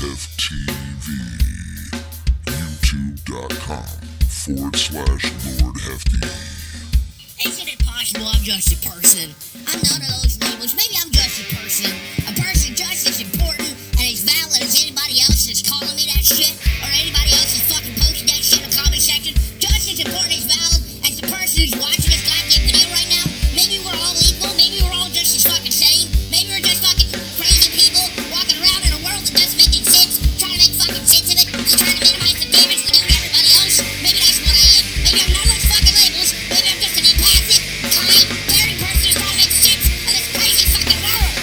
HefTV. YouTube.com/Lord Hefty. Isn't it possible I'm just a person? I'm none of those labels. Maybe I'm just a person. A person just as important and as valid as anybody else that's calling me that shit, or anybody else that's fucking posting that shit in the comment section. Just as important as valid as the person who's watching this goddamn video right now. Maybe we're all equal. Maybe we're all just as fucking sane. Maybe we're just fucking crazy people walking around in a world that doesn't make any sense, trying to make fucking sense of it, just trying to minimize the damage we do to everybody else. Maybe that's what I am. Maybe I'm none of those fucking labels. Maybe I'm just an empathic, kind, caring person who's trying to make sense of this crazy fucking world.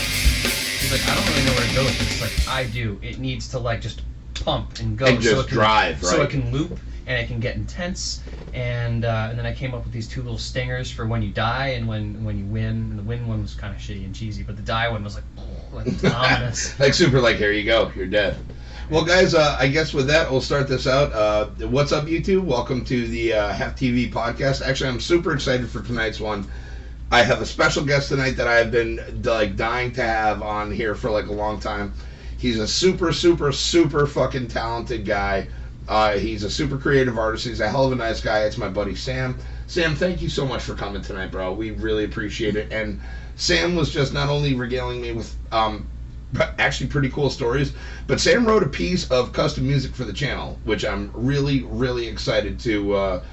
He's like, I don't really know where to go with this. Like, I do. It needs to, like, just pump and go. And just so it can, drive, right? So it can loop and it can get intense. And then I came up with these two little stingers for when you die and when you win. And the win one was kind of shitty and cheesy, but the die one was like ominous. Like super, like, here you go, you're dead. Well, guys, I guess with that, we'll start this out. What's up, YouTube? Welcome to the HefTV podcast. Actually, I'm super excited for tonight's one. I have a special guest tonight that I've been like dying to have on here for like a long time. He's a super, super, super fucking talented guy. He's a super creative artist. He's a hell of a nice guy. It's my buddy Sam. Sam, thank you so much for coming tonight, bro. We really appreciate it. And Sam was just not only regaling me with actually pretty cool stories, but Sam wrote a piece of custom music for the channel, which I'm really, really excited to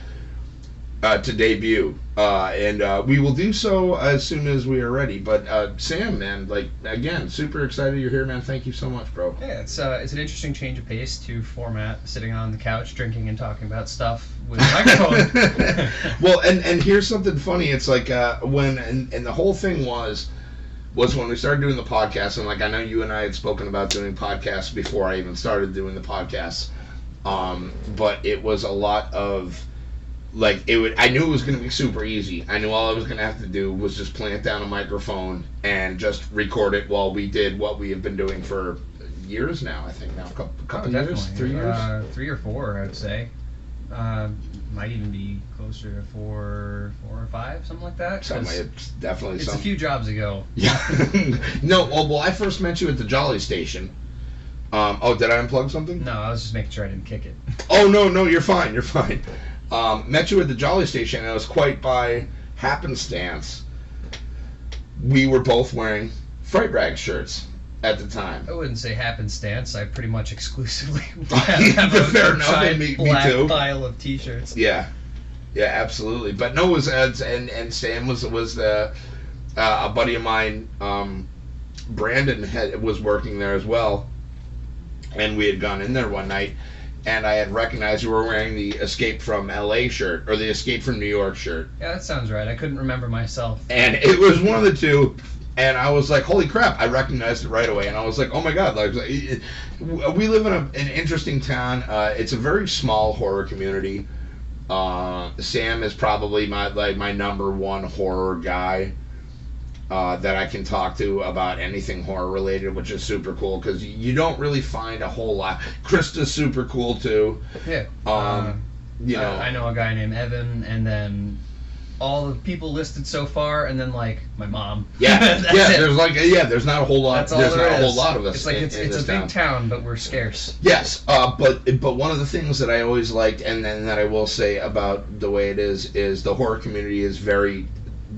debut. And we will do so as soon as we are ready. But Sam, man, like, again, super excited you're here, man. Thank you so much, bro. Yeah, it's an interesting change of pace to format, sitting on the couch, drinking and talking about stuff with a microphone. Well, and here's something funny. It's like when the whole thing was when we started doing the podcast, and like I know you and I had spoken about doing podcasts before I even started doing the podcasts, but it was a lot of like I knew it was going to be super easy. I knew all I was going to have to do was just plant down a microphone and just record it while we did what we have been doing for years now. I think now a couple years, 3 years, 3 or 4, I would say. Might even be closer to 4 or 5, something like that. It's definitely it's a few jobs ago. Yeah. No. Well, I first met you at the Jolly Station. Did I unplug something? No, I was just making sure I didn't kick it. Oh no, you're fine. You're fine. Met you at the Jolly Station, and it was quite by happenstance. We were both wearing Fright Rag shirts at the time. I wouldn't say happenstance. I pretty much exclusively have a fair enough. giant Me black too. pile of T-shirts. Yeah, absolutely. But no, it was and Sam was a buddy of mine. Brandon was working there as well, and we had gone in there one night. And I had recognized you were wearing the Escape from LA shirt, or the Escape from New York shirt. Yeah, that sounds right. I couldn't remember myself. And it was one of the two, and I was like, holy crap, I recognized it right away. And I was like, oh my god, like, we live in an interesting town. It's a very small horror community. Sam is probably my number one horror guy that I can talk to about anything horror related, which is super cool because you don't really find a whole lot. Krista's super cool too. Yeah. You know, I know a guy named Evan, and then all the people listed so far, and then like my mom. Yeah, That's yeah. it. There's not a whole lot. That's all there's there not a is. whole lot of us. It's like it's a big town, but we're scarce. Yes, but one of the things that I always liked, and then that I will say about the way it is the horror community is very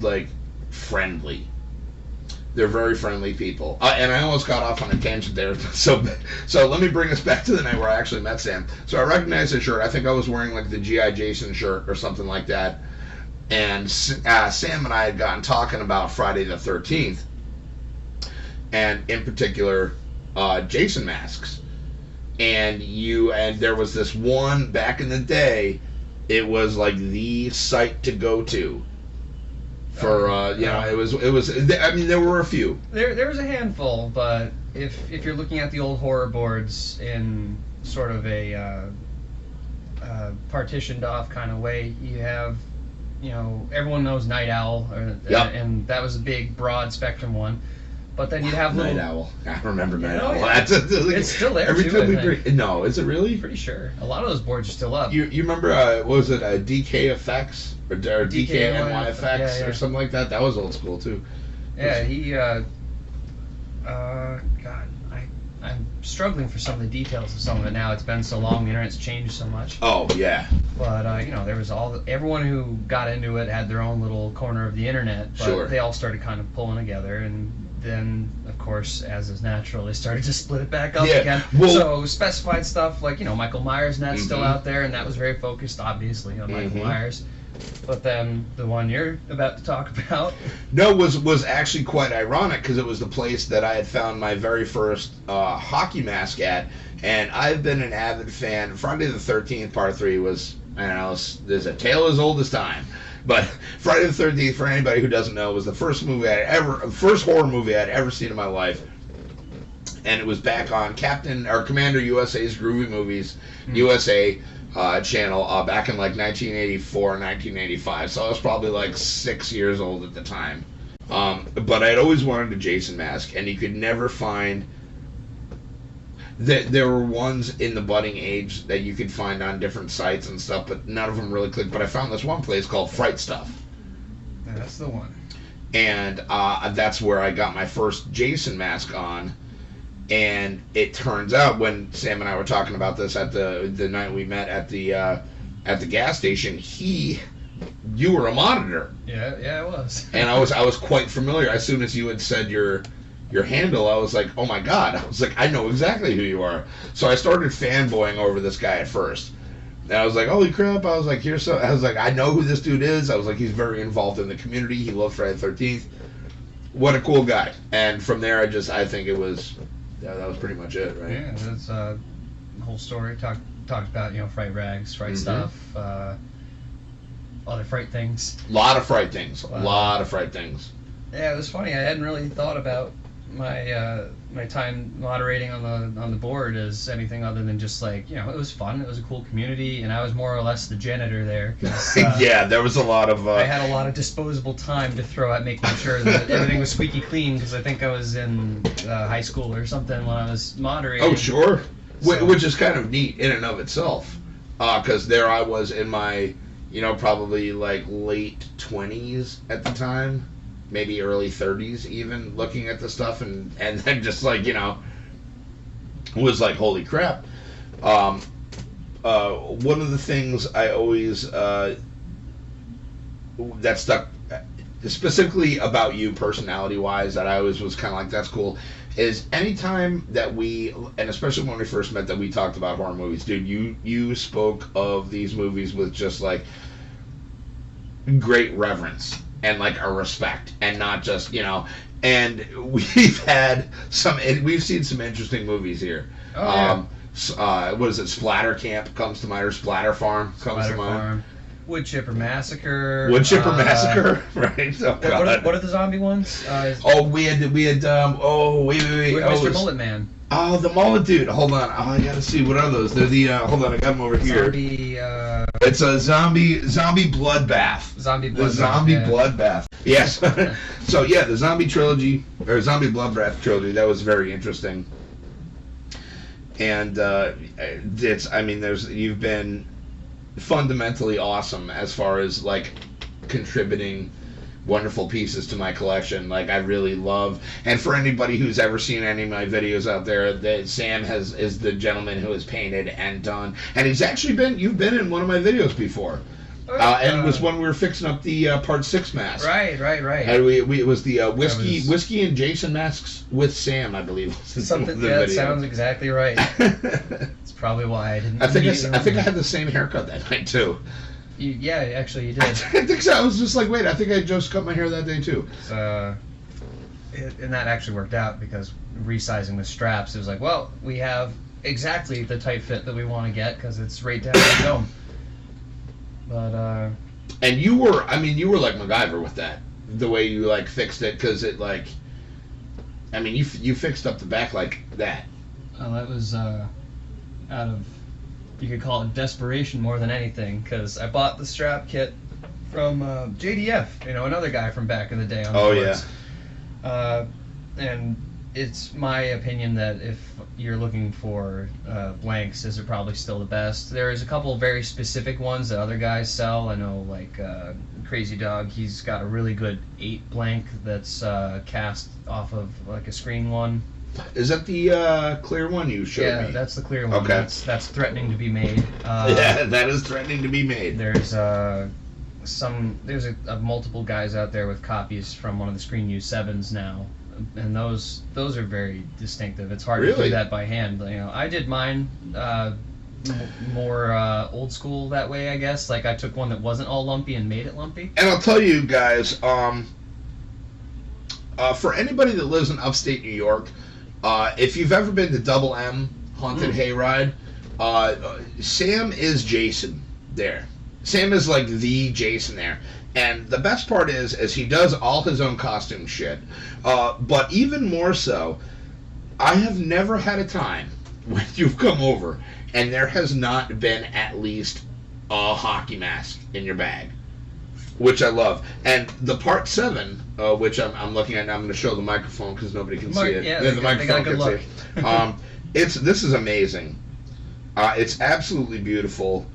like friendly. They're very friendly people. And I almost got off on a tangent there. So let me bring us back to the night where I actually met Sam. So I recognized his shirt. I think I was wearing like the G.I. Jason shirt or something like that. And Sam and I had gotten talking about Friday the 13th. And in particular, Jason masks. And there was this one back in the day. It was like the site to go to. For it was. I mean, there were a few. There was a handful, but if you're looking at the old horror boards in sort of a partitioned off kind of way, you have, everyone knows Night Owl, and that was a big broad spectrum one. But then you'd have Night Owl. I remember Night Owl. Yeah. It's still there every too, time we no, is it really? Pretty sure. A lot of those boards are still up. You remember what was it? DK Effects or DKNY Effects or something like that? That was old school too. Yeah, he. God, I'm struggling for some of the details of some of it now. It's been so long, the internet's changed so much. Oh yeah. But you know, there was everyone who got into it had their own little corner of the internet, but Sure. they all started kind of pulling together, and then of course, as is natural, they started to split it back up Yeah, again. well- So specified stuff like, you know, Michael Myers Net's still Mhm. out there, and that was very focused obviously on Michael Mhm. Myers. But then the one you're about to talk about, No, was actually quite ironic because it was the place that I had found my very first hockey mask at, and I've been an avid fan. Friday the 13th Part 3 was, I don't know, there's a tale as old as time. But Friday the 13th, for anybody who doesn't know, was the first horror movie I'd ever seen in my life, and it was back on Commander USA's Groovy Movies USA channel back in like 1984, 1985. So I was probably like 6 years old at the time. But I'd always wanted a Jason mask, and you could never find. There were ones in the budding age that you could find on different sites and stuff, but none of them really clicked. But I found this one place called Fright Stuff. that's the one. And that's where I got my first Jason mask on. And it turns out, when Sam and I were talking about this at the night we met at the gas station, you were a monitor. Yeah, it was. And I was quite familiar. As soon as you had said your handle, I was like, oh my god. I was like, I know exactly who you are. So I started fanboying over this guy at first. And I was like, holy crap. I was like, I was like, I know who this dude is. I was like, he's very involved in the community. He loves Friday the 13th. What a cool guy. And from there, I think it was, that was pretty much it, right? Yeah, that's the whole story. Talked about, you know, fright rags, fright stuff, other fright things. A lot of fright things. Yeah, it was funny. I hadn't really thought about my time moderating on the board as anything other than just like, you know, it was fun. It was a cool community, and I was more or less the janitor there. 'Cause, Yeah, there was a lot of. I had a lot of disposable time to throw at making sure that everything was squeaky clean, because I think I was in high school or something when I was moderating. Oh, sure. So- Which is kind of neat in and of itself, because there I was in my, you know, probably like late 20s at the time. Maybe early 30s even, looking at the stuff, and then just like, you know, was like, holy crap. One of the things I always that stuck specifically about you personality wise, that I always was kind of like, that's cool, is anytime that we, and especially when we first met, that we talked about horror movies, dude, you spoke of these movies with just like great reverence and like a respect, and not just, you know, and we've seen some interesting movies here. Oh, yeah. What is it? Splatter Camp comes to mind, or Splatter Farm comes Splatter to mind. Farm, Wood Chipper Massacre. Massacre, right? Oh, God. What are the zombie ones? We had wait. Mr. Mullet Man. Oh, the mullet dude. Hold on. Oh, I gotta see. What are those? They're the. Hold on. I got them over here. Zombie. It's a zombie bloodbath. Zombie bloodbath. The zombie yeah. bloodbath. Yes. So yeah, the zombie trilogy, or zombie bloodbath trilogy, that was very interesting. And you've been fundamentally awesome as far as like contributing wonderful pieces to my collection. Like, I really love, and for anybody who's ever seen any of my videos out there, that Sam is the gentleman who has painted and done, and you've been in one of my videos before. And it was when we were fixing up the Part 6 mask. Right. And it was the whiskey and Jason masks with Sam, I believe. Something that sounds exactly right. It's probably why I didn't. I think I had the same haircut that night too. Yeah, actually you I did. think so. I was just like, wait, I think I just cut my hair that day too. And that actually worked out, because resizing the straps, it was like, well, we have exactly the tight fit that we want to get, because it's right down the dome. But and you were like MacGyver with that, the way you like fixed it, because it like, I mean, you fixed up the back like that. well, that was out of, you could call it desperation more than anything, because I bought the strap kit from JDF, you know, another guy from back in the day on the boards. Yeah. And it's my opinion that if you're looking for blanks, these are probably still the best. There's a couple of very specific ones that other guys sell. I know, like Crazy Dog, he's got a really good 8 blank that's cast off of like a screen one. Is that the clear one you showed me? Yeah, that's the clear one. Okay. That's threatening to be made. Yeah, that is threatening to be made. There's multiple guys out there with copies from one of the Screen Use 7s now, and those are very distinctive. It's hard to do that by hand. I did mine more old school that way, I guess. Like I took one that wasn't all lumpy and made it lumpy. And I'll tell you guys, for anybody that lives in upstate New York, if you've ever been to Double M Haunted Hayride, Sam is Jason there. Sam is like the Jason there. And the best part is he does all his own costume shit. But even more so, I have never had a time when you've come over and there has not been at least a hockey mask in your bag, which I love. And the Part 7, which I'm looking at now, I'm going to show the microphone because nobody can see it. Yeah, the microphone can see it. This is amazing. It's absolutely beautiful.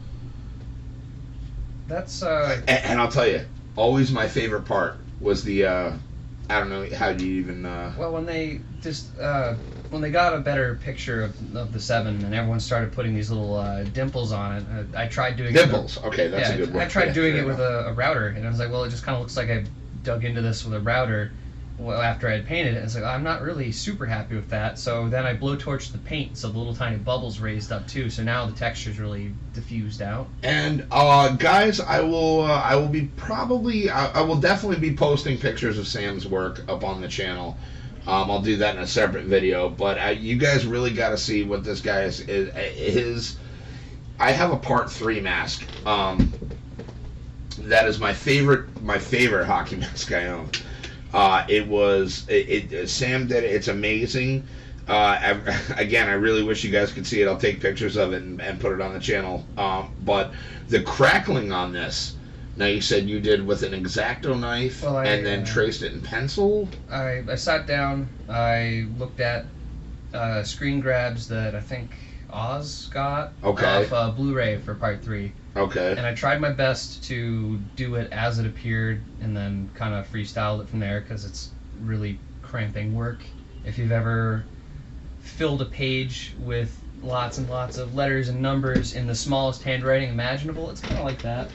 That's and I'll tell you, always my favorite part was the I don't know how do you even well, when they got a better picture of the 7 and everyone started putting these little dimples on it, I tried doing dimples. Okay, that's a good word. I tried doing it with a router, and I was like, well, it just kind of looks like I dug into this with a router. Well, after I had painted it, I was like, I'm not really super happy with that. So then I blowtorched the paint, so the little tiny bubbles raised up too. So now the texture's really diffused out. And guys, I will definitely be posting pictures of Sam's work up on the channel. I'll do that in a separate video, but you guys really got to see what this guy is. I have a Part 3 mask. That is my favorite hockey mask I own. Sam did it. It's amazing. Again, I really wish you guys could see it. I'll take pictures of it and put it on the channel. But the crackling on this, now you said you did with an X-Acto knife and then traced it in pencil? I sat down, I looked at screen grabs that I think Oz got off Blu-ray for Part 3. Okay. And I tried my best to do it as it appeared and then kind of freestyled it from there because it's really cramping work. If you've ever filled a page with lots and lots of letters and numbers in the smallest handwriting imaginable, it's kind of like that.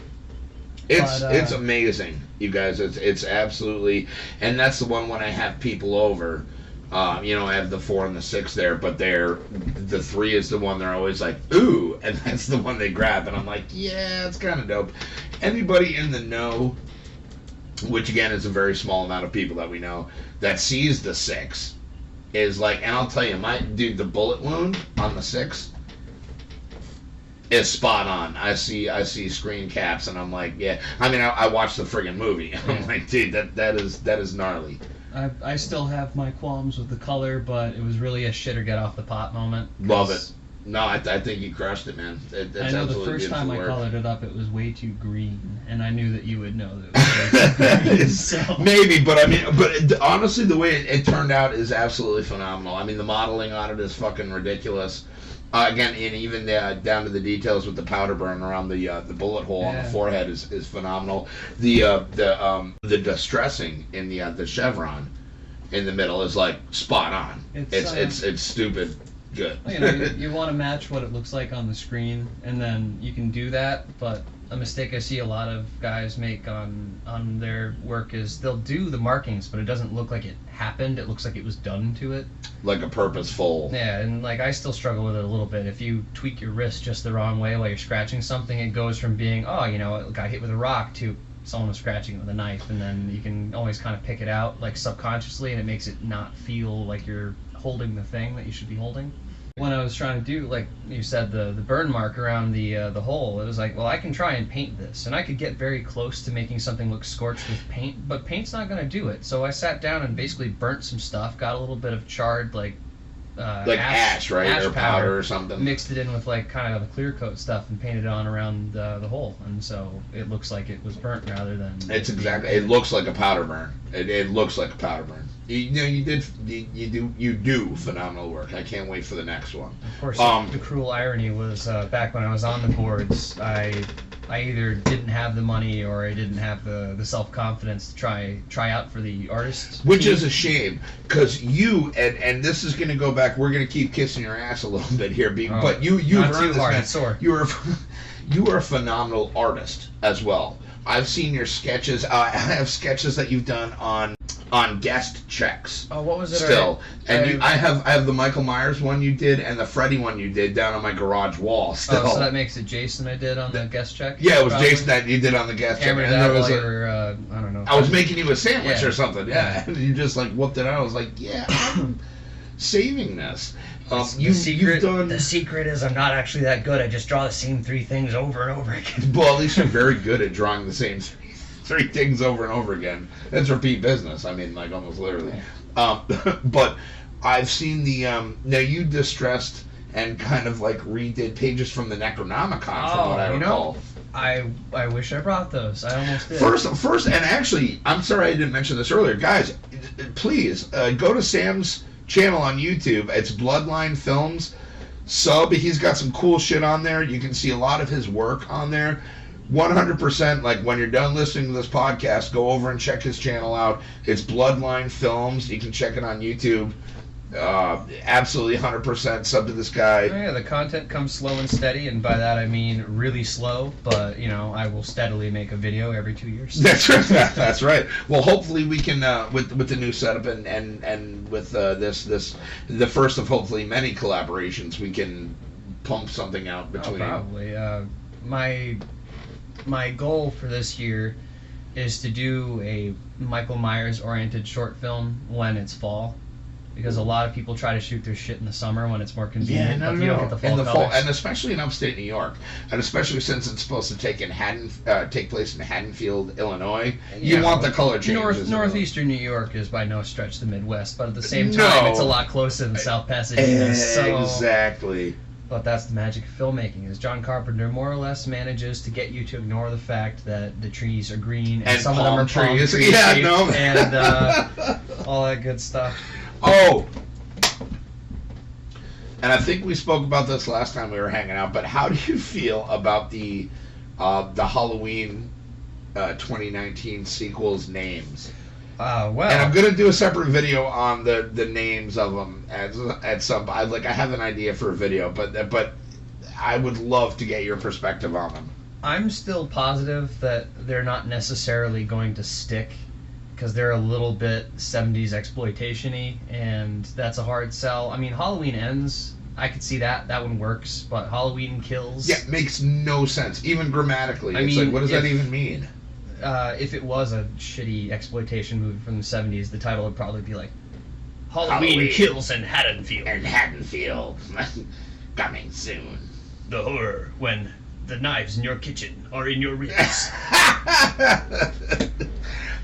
It's amazing, you guys. It's absolutely, and that's the one when I have people over. I have the 4 and the 6 there, but the 3 is the one they're always like, ooh, and that's the one they grab, and I'm like, yeah, it's kind of dope. Anybody in the know, which again is a very small amount of people that we know, that sees the 6 is like, and I'll tell you, the bullet wound on the 6 is spot on. I see screen caps, and I'm like, yeah. I mean, I watched the friggin' movie. I'm like, dude, that is gnarly. I still have my qualms with the color, but it was really a shit or get off the pot moment. Love it. No, I think you crushed it, man. I know the first time I colored it up, it was way too green, and I knew that you would know that it was way too green. So. Maybe, but honestly, the way it turned out is absolutely phenomenal. I mean, the modeling on it is fucking ridiculous. Again, and even down to the details with the powder burn around the bullet hole on the forehead is phenomenal. The distressing in the chevron in the middle is like spot on. It's stupid good. You want to match what it looks like on the screen, and then you can do that. But a mistake I see a lot of guys make on their work is they'll do the markings, but it doesn't look like it happened. It looks like it was done to it. Like a purposeful. Yeah, and like I still struggle with it a little bit. If you tweak your wrist just the wrong way while you're scratching something, it goes from being, it got hit with a rock to someone was scratching it with a knife, and then you can always kind of pick it out like subconsciously, and it makes it not feel like you're holding the thing that you should be holding. When I was trying to do, like you said, the burn mark around the hole, it was like, well, I can try and paint this, and I could get very close to making something look scorched with paint, but paint's not going to do it. So I sat down and basically burnt some stuff, got a little bit of charred ash, right, ash or powder or something, mixed it in with like kind of the clear coat stuff and painted it on around the hole, and so it looks like it was burnt rather than. It looks like a powder burn. It looks like a powder burn. You do phenomenal work. I can't wait for the next one. Of course, the cruel irony was back when I was on the boards, I I either didn't have the money or I didn't have the self-confidence to try out for the artist. Which team. is a shame, because you, and this is going to go back, we're going to keep kissing your ass a little bit here, but you've not earned too this, hard, man. it's sore. You are a phenomenal artist as well. I've seen your sketches. I have sketches that you've done on guest checks. Oh, what was it? Still, I have the Michael Myers one you did and the Freddy one you did down on my garage wall. Still. Oh, so that makes it Jason I did on the guest check. Yeah, it was probably? Jason that you did on the guest check. Hammered And that there was while you were, I don't know. I was making you a sandwich Yeah. or something. Yeah, and you just like whooped it out. I was like, yeah, I'm saving this. The secret is I'm not actually that good. I just draw the same 3 things over and over again. Well, at least you're very good at drawing the same 3 things over and over again. It's repeat business. I mean, like almost literally. But I've seen the now you distressed and kind of like redid pages from the Necronomicon from what I recall. I wish I brought those. I almost did. First, and actually, I'm sorry I didn't mention this earlier, guys. Please go to Sam's channel on YouTube. It's Bloodline Films. He's got some cool shit on there. You can see a lot of his work on there. 100%, like when you're done listening to this podcast, go over and check his channel out. It's Bloodline Films. You can check it on YouTube. Absolutely 100% sub to this guy. Oh, yeah, the content comes slow and steady, and by that I mean really slow, but I will steadily make a video every 2 years. That's right. That's right. Well, hopefully we can with the new setup and with this the first of hopefully many collaborations, we can pump something out between. Probably. My goal for this year is to do a Michael Myers oriented short film when it's fall. Because a lot of people try to shoot their shit in the summer when it's more convenient. Yeah, but you don't get the fall colors. And especially in upstate New York, and especially since it's supposed to take place in Haddonfield, Illinois. You want the color changes. Northeastern New York is by no stretch the Midwest, but at the same time, it's a lot closer than South Pasadena. Exactly. But that's the magic of filmmaking, is John Carpenter more or less manages to get you to ignore the fact that the trees are green and some of them are palm trees and all that good stuff. Oh, and I think we spoke about this last time we were hanging out, but how do you feel about the Halloween 2019 sequels names? Well, and I'm gonna do a separate video on the names of them at some. I have an idea for a video, but I would love to get your perspective on them. I'm still positive that they're not necessarily going to stick, because they're a little bit 70s exploitation-y, and that's a hard sell. I mean, Halloween Ends, I could see that one works, but Halloween Kills... Yeah, makes no sense, even grammatically. It's like, what does that even mean? If it was a shitty exploitation movie from the 70s, the title would probably be like, Halloween Kills in Haddonfield. And Haddonfield. Coming soon. The horror when the knives in your kitchen are in your ribs.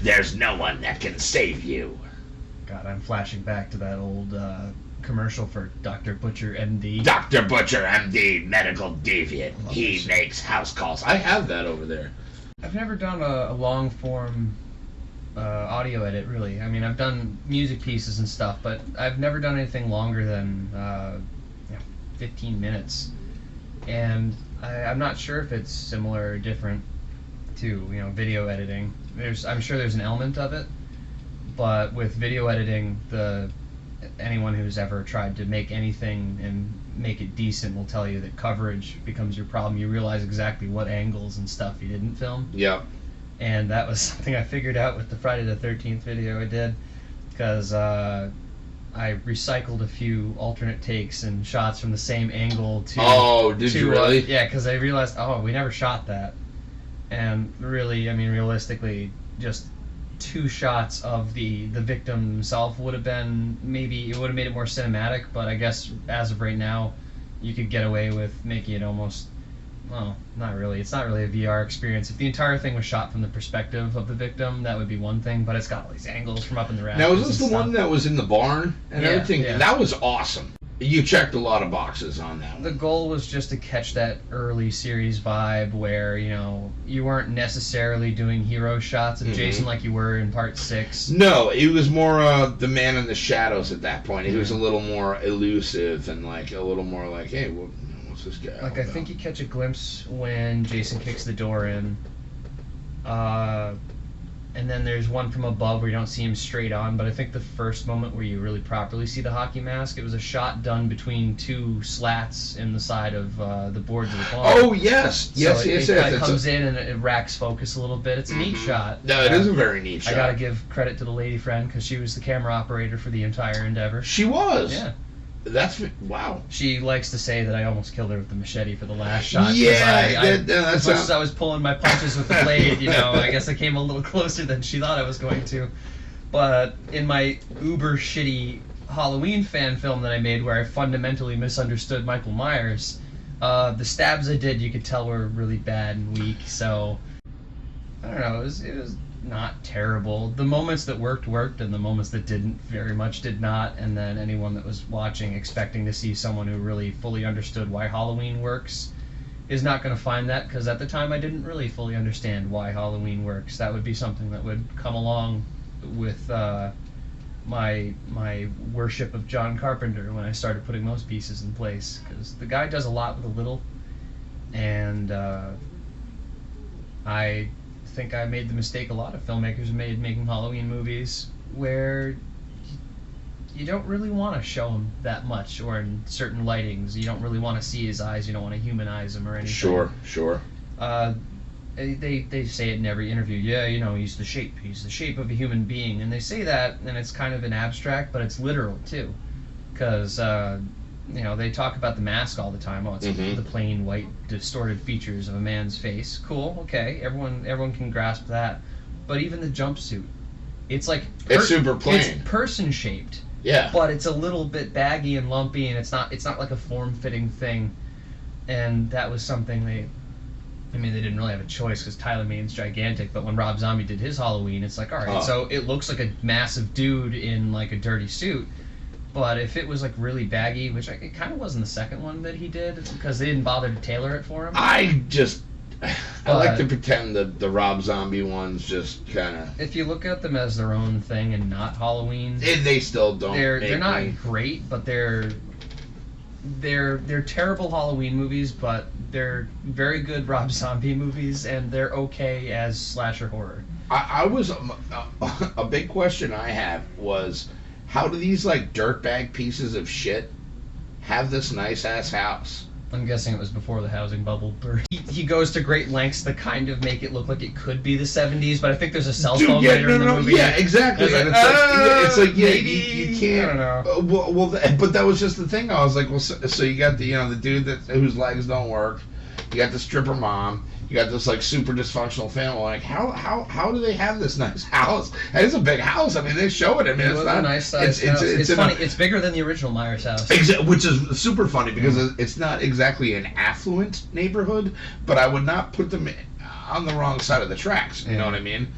There's no one that can save you. God, I'm flashing back to that old commercial for Dr. Butcher, MD. Dr. Butcher, MD, medical deviant. He makes house calls. I have that over there. I've never done a long-form audio edit, really. I mean, I've done music pieces and stuff, but I've never done anything longer than 15 minutes. And I'm not sure if it's similar or different to video editing. I'm sure there's an element of it, but with video editing, anyone who's ever tried to make anything and make it decent will tell you that coverage becomes your problem. You realize exactly what angles and stuff you didn't film. Yep. And that was something I figured out with the Friday the 13th video I did, because I recycled a few alternate takes and shots from the same angle to... Oh, did you really? Yeah, because I realized, we never shot that. And really, I mean, realistically, just 2 shots of the victim himself would have been, maybe it would have made it more cinematic, but I guess as of right now, you could get away with making it almost, well, not really. It's not really a VR experience. If the entire thing was shot from the perspective of the victim, that would be one thing, but it's got all these angles from up in the rafters. Now, was this the one that was in the barn and everything? Yeah. That was awesome. You checked a lot of boxes on that one. The goal was just to catch that early series vibe where, you weren't necessarily doing hero shots of Jason like you were in part 6. No, it was more the man in the shadows at that point. He was a little more elusive and a little more like, hey, what What's this guy? Like, I think you catch a glimpse when Jason kicks the door in. And then there's one from above where you don't see him straight on, but I think the first moment where you really properly see the hockey mask, it was a shot done between two slats in the side of the boards of the barn. Oh, yes. Yes, It kind of comes in and it racks focus a little bit. It's a neat shot. No, it is a very neat shot. I gotta give credit to the lady friend because she was the camera operator for the entire endeavor. She was? Yeah. That's wow. She likes to say that I almost killed her with the machete for the last shot. Yeah, as much as I was pulling my punches with the blade, I guess I came a little closer than she thought I was going to. But in my uber shitty Halloween fan film that I made, where I fundamentally misunderstood Michael Myers, the stabs I did, you could tell were really bad and weak. So I don't know. It was not terrible. The moments that worked, and the moments that didn't very much did not. And then anyone that was watching expecting to see someone who really fully understood why Halloween works is not going to find that, because at the time I didn't really fully understand why Halloween works. That would be something that would come along with my worship of John Carpenter when I started putting those pieces in place, because the guy does a lot with a little. And I think I made the mistake a lot of filmmakers made making Halloween movies, where you don't really want to show him that much, or in certain lightings you don't really want to see his eyes, you don't want to humanize him or anything. Sure. They say it in every interview, he's the shape of a human being, and they say that, and it's kind of an abstract, but it's literal too, because they talk about the mask all the time. Oh, it's the plain white distorted features of a man's face. Cool, okay, everyone can grasp that. But even the jumpsuit, it's like it's super plain. It's person shaped. Yeah. But it's a little bit baggy and lumpy, and it's not like a form fitting thing. And that was something they didn't really have a choice because Tyler Mane's gigantic. But when Rob Zombie did his Halloween, it's like, all right, so it looks like a massive dude in like a dirty suit. But if it was like really baggy, which it kind of was in the second one that he did, because they didn't bother to tailor it for him. I like to pretend that the Rob Zombie ones just kind of. If you look at them as their own thing and not Halloween, they still don't. They're not great, but they're terrible Halloween movies, but they're very good Rob Zombie movies, and they're okay as slasher horror. I was a big question I have was, how do these like dirtbag pieces of shit have this nice ass house? I'm guessing it was before the housing bubble burst. He goes to great lengths to kind of make it look like it could be the 70s, but I think there's a cell phone later in the movie. Yeah, exactly. And it's like maybe, you can't. I don't know. But that was just the thing. I was like, well, so you got the dude whose legs don't work. You got the stripper mom. You got this like super dysfunctional family. Like how do they have this nice house? And it's a big house. I mean, they show it. I mean, it's not a nice size house. It's funny. It's bigger than the original Myers house. Which is super funny because it's not exactly an affluent neighborhood, but I would not put them on the wrong side of the tracks. You know what I mean?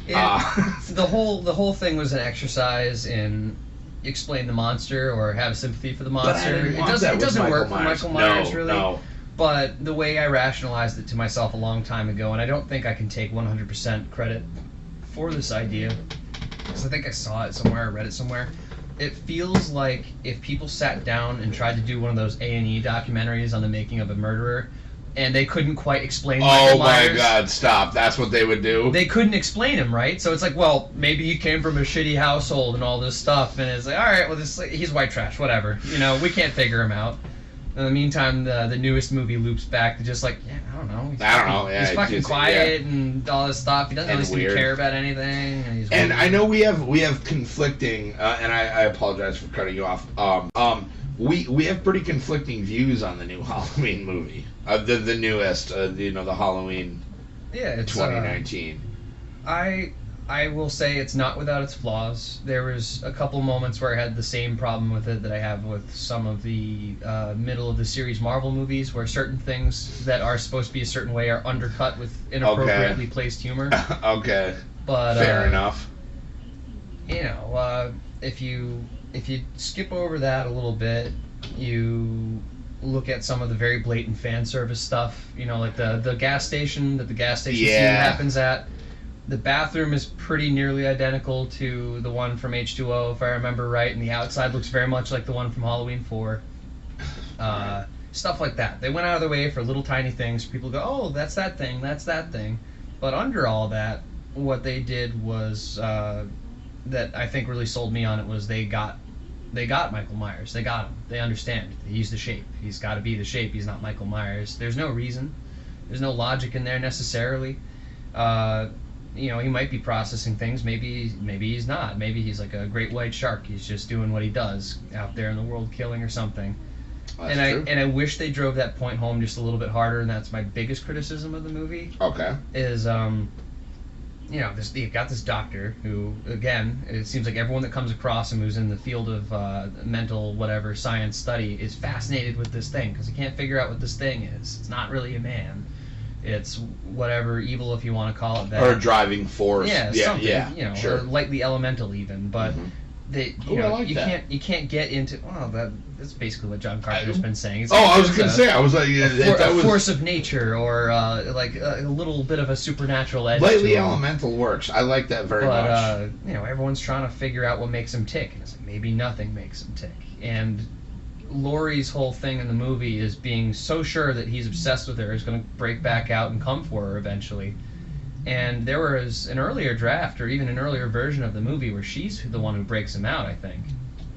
The whole thing was an exercise in explain the monster or have sympathy for the monster. It doesn't work for Michael Myers really. No. But the way I rationalized it to myself a long time ago, and I don't think I can take 100% credit for this idea, because I think I saw it somewhere, I read it somewhere. It feels like if people sat down and tried to do one of those A&E documentaries on the making of a murderer, and they couldn't quite explain Michael Myers. Oh my God, stop. That's what they would do? They couldn't explain him, right? So it's like, well, maybe he came from a shitty household and all this stuff, and it's like, all right, well, he's white trash, whatever. We can't figure him out. In the meantime, the newest movie loops back to just like, I don't know. He's fucking quiet and all this stuff. He doesn't really seem to care about anything. And I know we have conflicting, and I apologize for cutting you off. We have pretty conflicting views on the new Halloween movie, the newest, the Halloween. Yeah, it's 2019. I will say it's not without its flaws. There was a couple moments where I had the same problem with it that I have with some of the middle of the series Marvel movies, where certain things that are supposed to be a certain way are undercut with inappropriately placed humor. Okay. But fair enough. If you skip over that a little bit, you look at some of the very blatant fan service stuff. Like the gas station scene happens at. The bathroom is pretty nearly identical to the one from H2O, if I remember right, and the outside looks very much like the one from Halloween 4. stuff like that. They went out of their way for little tiny things. People go, oh, that's that thing, that's that thing. But under all that, what they did was that I think really sold me on it was they got Michael Myers. They got him. They understand. He's the shape. He's got to be the shape. He's not Michael Myers. There's no reason. There's no logic in there necessarily. He might be processing things. Maybe he's not. Maybe he's like a great white shark. He's just doing what he does out there in the world, killing or something. That's true. I wish they drove that point home just a little bit harder, and that's my biggest criticism of the movie. Okay. Is you've got this doctor who, again, it seems like everyone that comes across him who's in the field of mental whatever science study is fascinated with this thing because he can't figure out what this thing is. It's not really a man. It's whatever evil, if you want to call it that. Or a driving force. Yeah, something. Sure. Or lightly elemental even, but. Mm-hmm. You can't get into that's basically what John Carpenter's been saying. It's I was going to say, I was like, a force of nature or like a little bit of a supernatural edge. Lightly elemental works. I like that very much. Everyone's trying to figure out what makes him tick, and it's like maybe nothing makes him tick. And Laurie's whole thing in the movie is being so sure that he's obsessed with her is going to break back out and come for her eventually. And there was an earlier draft, or even an earlier version of the movie, where she's the one who breaks him out, I think.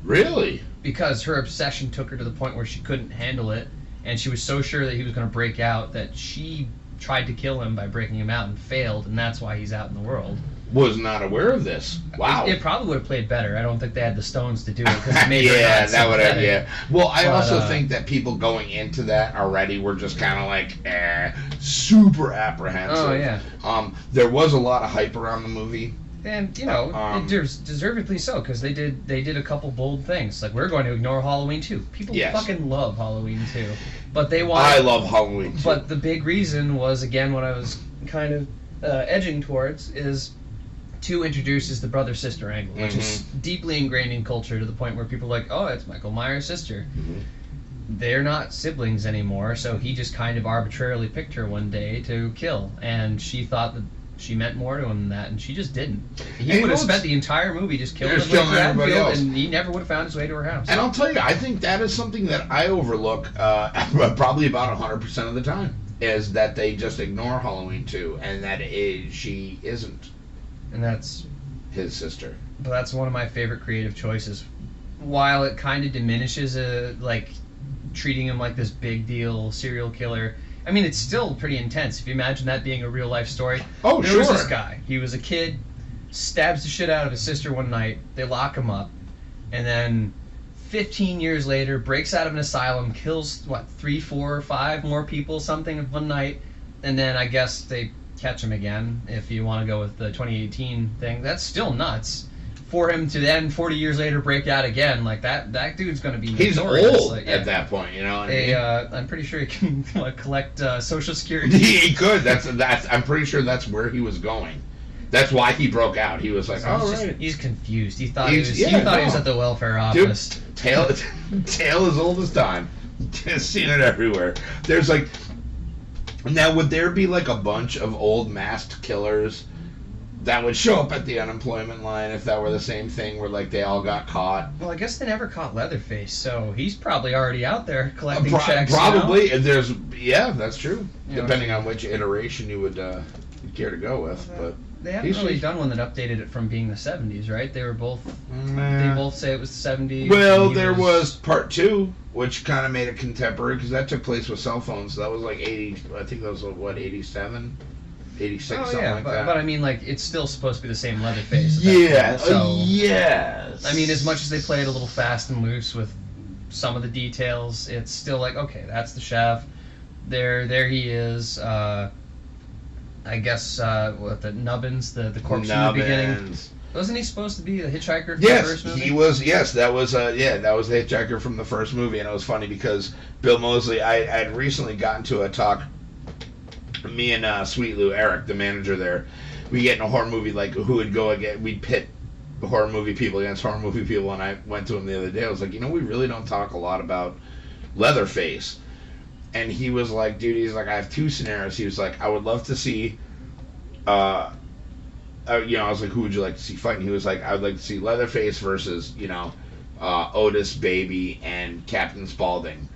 Really? Because her obsession took her to the point where she couldn't handle it, and she was so sure that he was going to break out that she tried to kill him by breaking him out and failed, and that's why he's out in the world. Was not aware of this. Wow. It probably would have played better. I don't think they had the stones to do it because it made her that would have. Yeah. Well, I also think that people going into that already were just kind of like super apprehensive. Oh yeah. There was a lot of hype around the movie. And deservedly so, because they did a couple bold things. Like, we're going to ignore Halloween 2. People fucking love Halloween 2, but they want. I love Halloween 2. But the big reason was, again, what I was kind of edging towards is 2 introduces the brother-sister angle, which is deeply ingrained in culture to the point where people are like, oh, it's Michael Myers' sister. Mm-hmm. They're not siblings anymore, so he just kind of arbitrarily picked her one day to kill, and she thought that she meant more to him than that, and she just didn't. He would have spent the entire movie just killing everybody else, and he never would have found his way to her house. And I'll tell you, I think that is something that I overlook probably about 100% of the time, is that they just ignore Halloween 2, and that she isn't. And that's his sister. But that's one of my favorite creative choices. While it kind of diminishes treating him like this big deal serial killer, I mean, it's still pretty intense. If you imagine that being a real life story. Oh, there was this guy. He was a kid, stabs the shit out of his sister one night. They lock him up, and then 15 years later, breaks out of an asylum, kills 3, 4, 5 more people, something one night, and then I guess they catch him again. If you want to go with the 2018 thing, that's still nuts. For him to then 40 years later break out again, like that dude's going to be he's notorious. Old at that point, you know. I'm pretty sure he can collect Social Security. He could. That's. I'm pretty sure that's where he was going. That's why he broke out. He was like, he's confused. He thought he was at the welfare office. Dude, tale as old as time. Just seen it everywhere. There's like. Now, would there be like a bunch of old masked killers that would show up at the unemployment line if that were the same thing where like they all got caught? Well, I guess they never caught Leatherface, so he's probably already out there collecting checks. Probably. There's that's true. Depending on which iteration you would care to go with, but they haven't really done one that updated it from being the 70s, right? They were both. They both say it was the 70s. Well, there was part 2, which kind of made it contemporary because that took place with cell phones. So that was like 80. I think that was 87. 86, something like that. But I mean, like, it's still supposed to be the same Leatherface. Yeah, yes. I mean, as much as they play it a little fast and loose with some of the details, it's still like, okay, that's the chef. There he is. I guess the Nubbins, the corpse in the beginning. Wasn't he supposed to be the hitchhiker from the first movie? He was. Yes, that was the hitchhiker from the first movie, and it was funny because Bill Moseley. I had recently gotten to a talk. Me and Sweet Lou, Eric, the manager there, we get in a horror movie, like who would go again? We'd pit horror movie people against horror movie people, and I went to him the other day. I was like, we really don't talk a lot about Leatherface. And he was like, dude, he's like, I have 2 scenarios. He was like, I would love to see, I was like, who would you like to see fight? And he was like, I would like to see Leatherface versus, Otis Baby and Captain Spaulding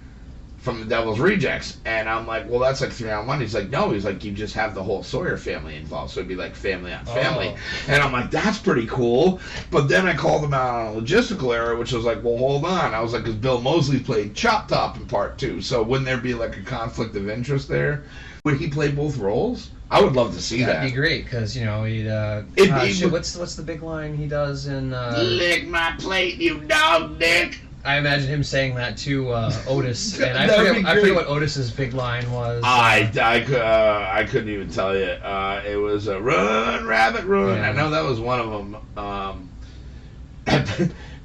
from the Devil's Rejects. And I'm like, well, that's like 3 on 1. He's like, no. He's like, you just have the whole Sawyer family involved. So it'd be like family on family. Oh. And I'm like, that's pretty cool. But then I called him out on a logistical error, which was like, well, hold on. I was like, because Bill Moseley played Chop Top in part 2. So wouldn't there be like a conflict of interest there? Would he play both roles? I would love to see that. That'd be great, because, he'd... what's the big line he does in... Lick my plate, you dog dick! I imagine him saying that to Otis, and I That'd forget what Otis's big line was. I couldn't even tell you. It was run, rabbit, run. Yeah. I know that was one of them.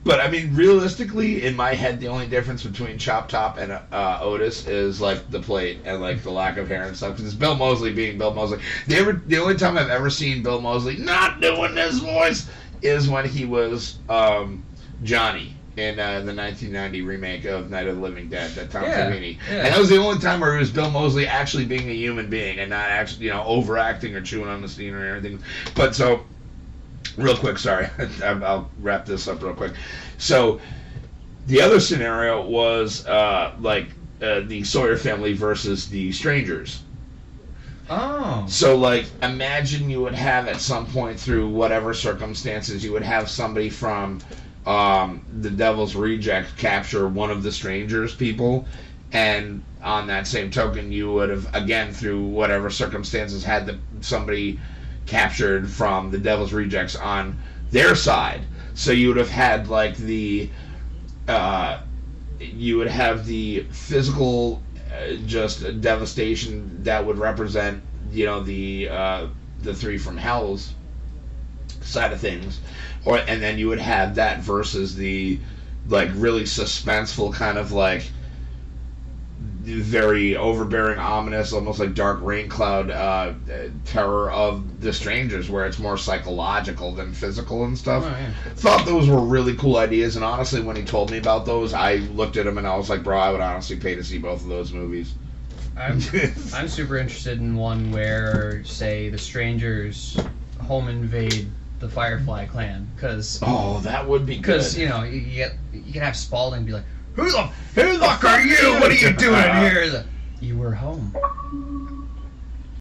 But I mean, realistically, in my head, the only difference between Chop Top and Otis is like the plate and like the lack of hair and stuff. Because it's Bill Moseley being Bill Moseley. The only time I've ever seen Bill Moseley not doing this voice is when he was Johnny in the 1990 remake of Night of the Living Dead, that Tom Savini. Yeah. And that was the only time where it was Bill Moseley actually being a human being and not actually, overacting or chewing on the scenery or anything. But so, real quick, sorry, I'll wrap this up real quick. So, the other scenario was the Sawyer family versus the Strangers. Oh. So, like, imagine you would have at some point through whatever circumstances, you would have somebody from the Devil's Reject capture one of the Strangers people, and on that same token, you would have, again, through whatever circumstances, had somebody captured from the Devil's Rejects on their side. So you would have had, like, you would have the physical just devastation that would represent, the 3 from Hell's side of things, and then you would have that versus the like really suspenseful kind of like very overbearing, ominous, almost like dark rain cloud terror of the Strangers, where it's more psychological than physical and stuff. Oh, yeah. Thought those were really cool ideas, and honestly, when he told me about those, I looked at them and I was like, bro, I would honestly pay to see both of those movies. I'm super interested in one where, say, the Strangers home invade the Firefly clan, because that would be good. Because you can have Spaulding be like, who the fuck are you? What are you doing here? You were home.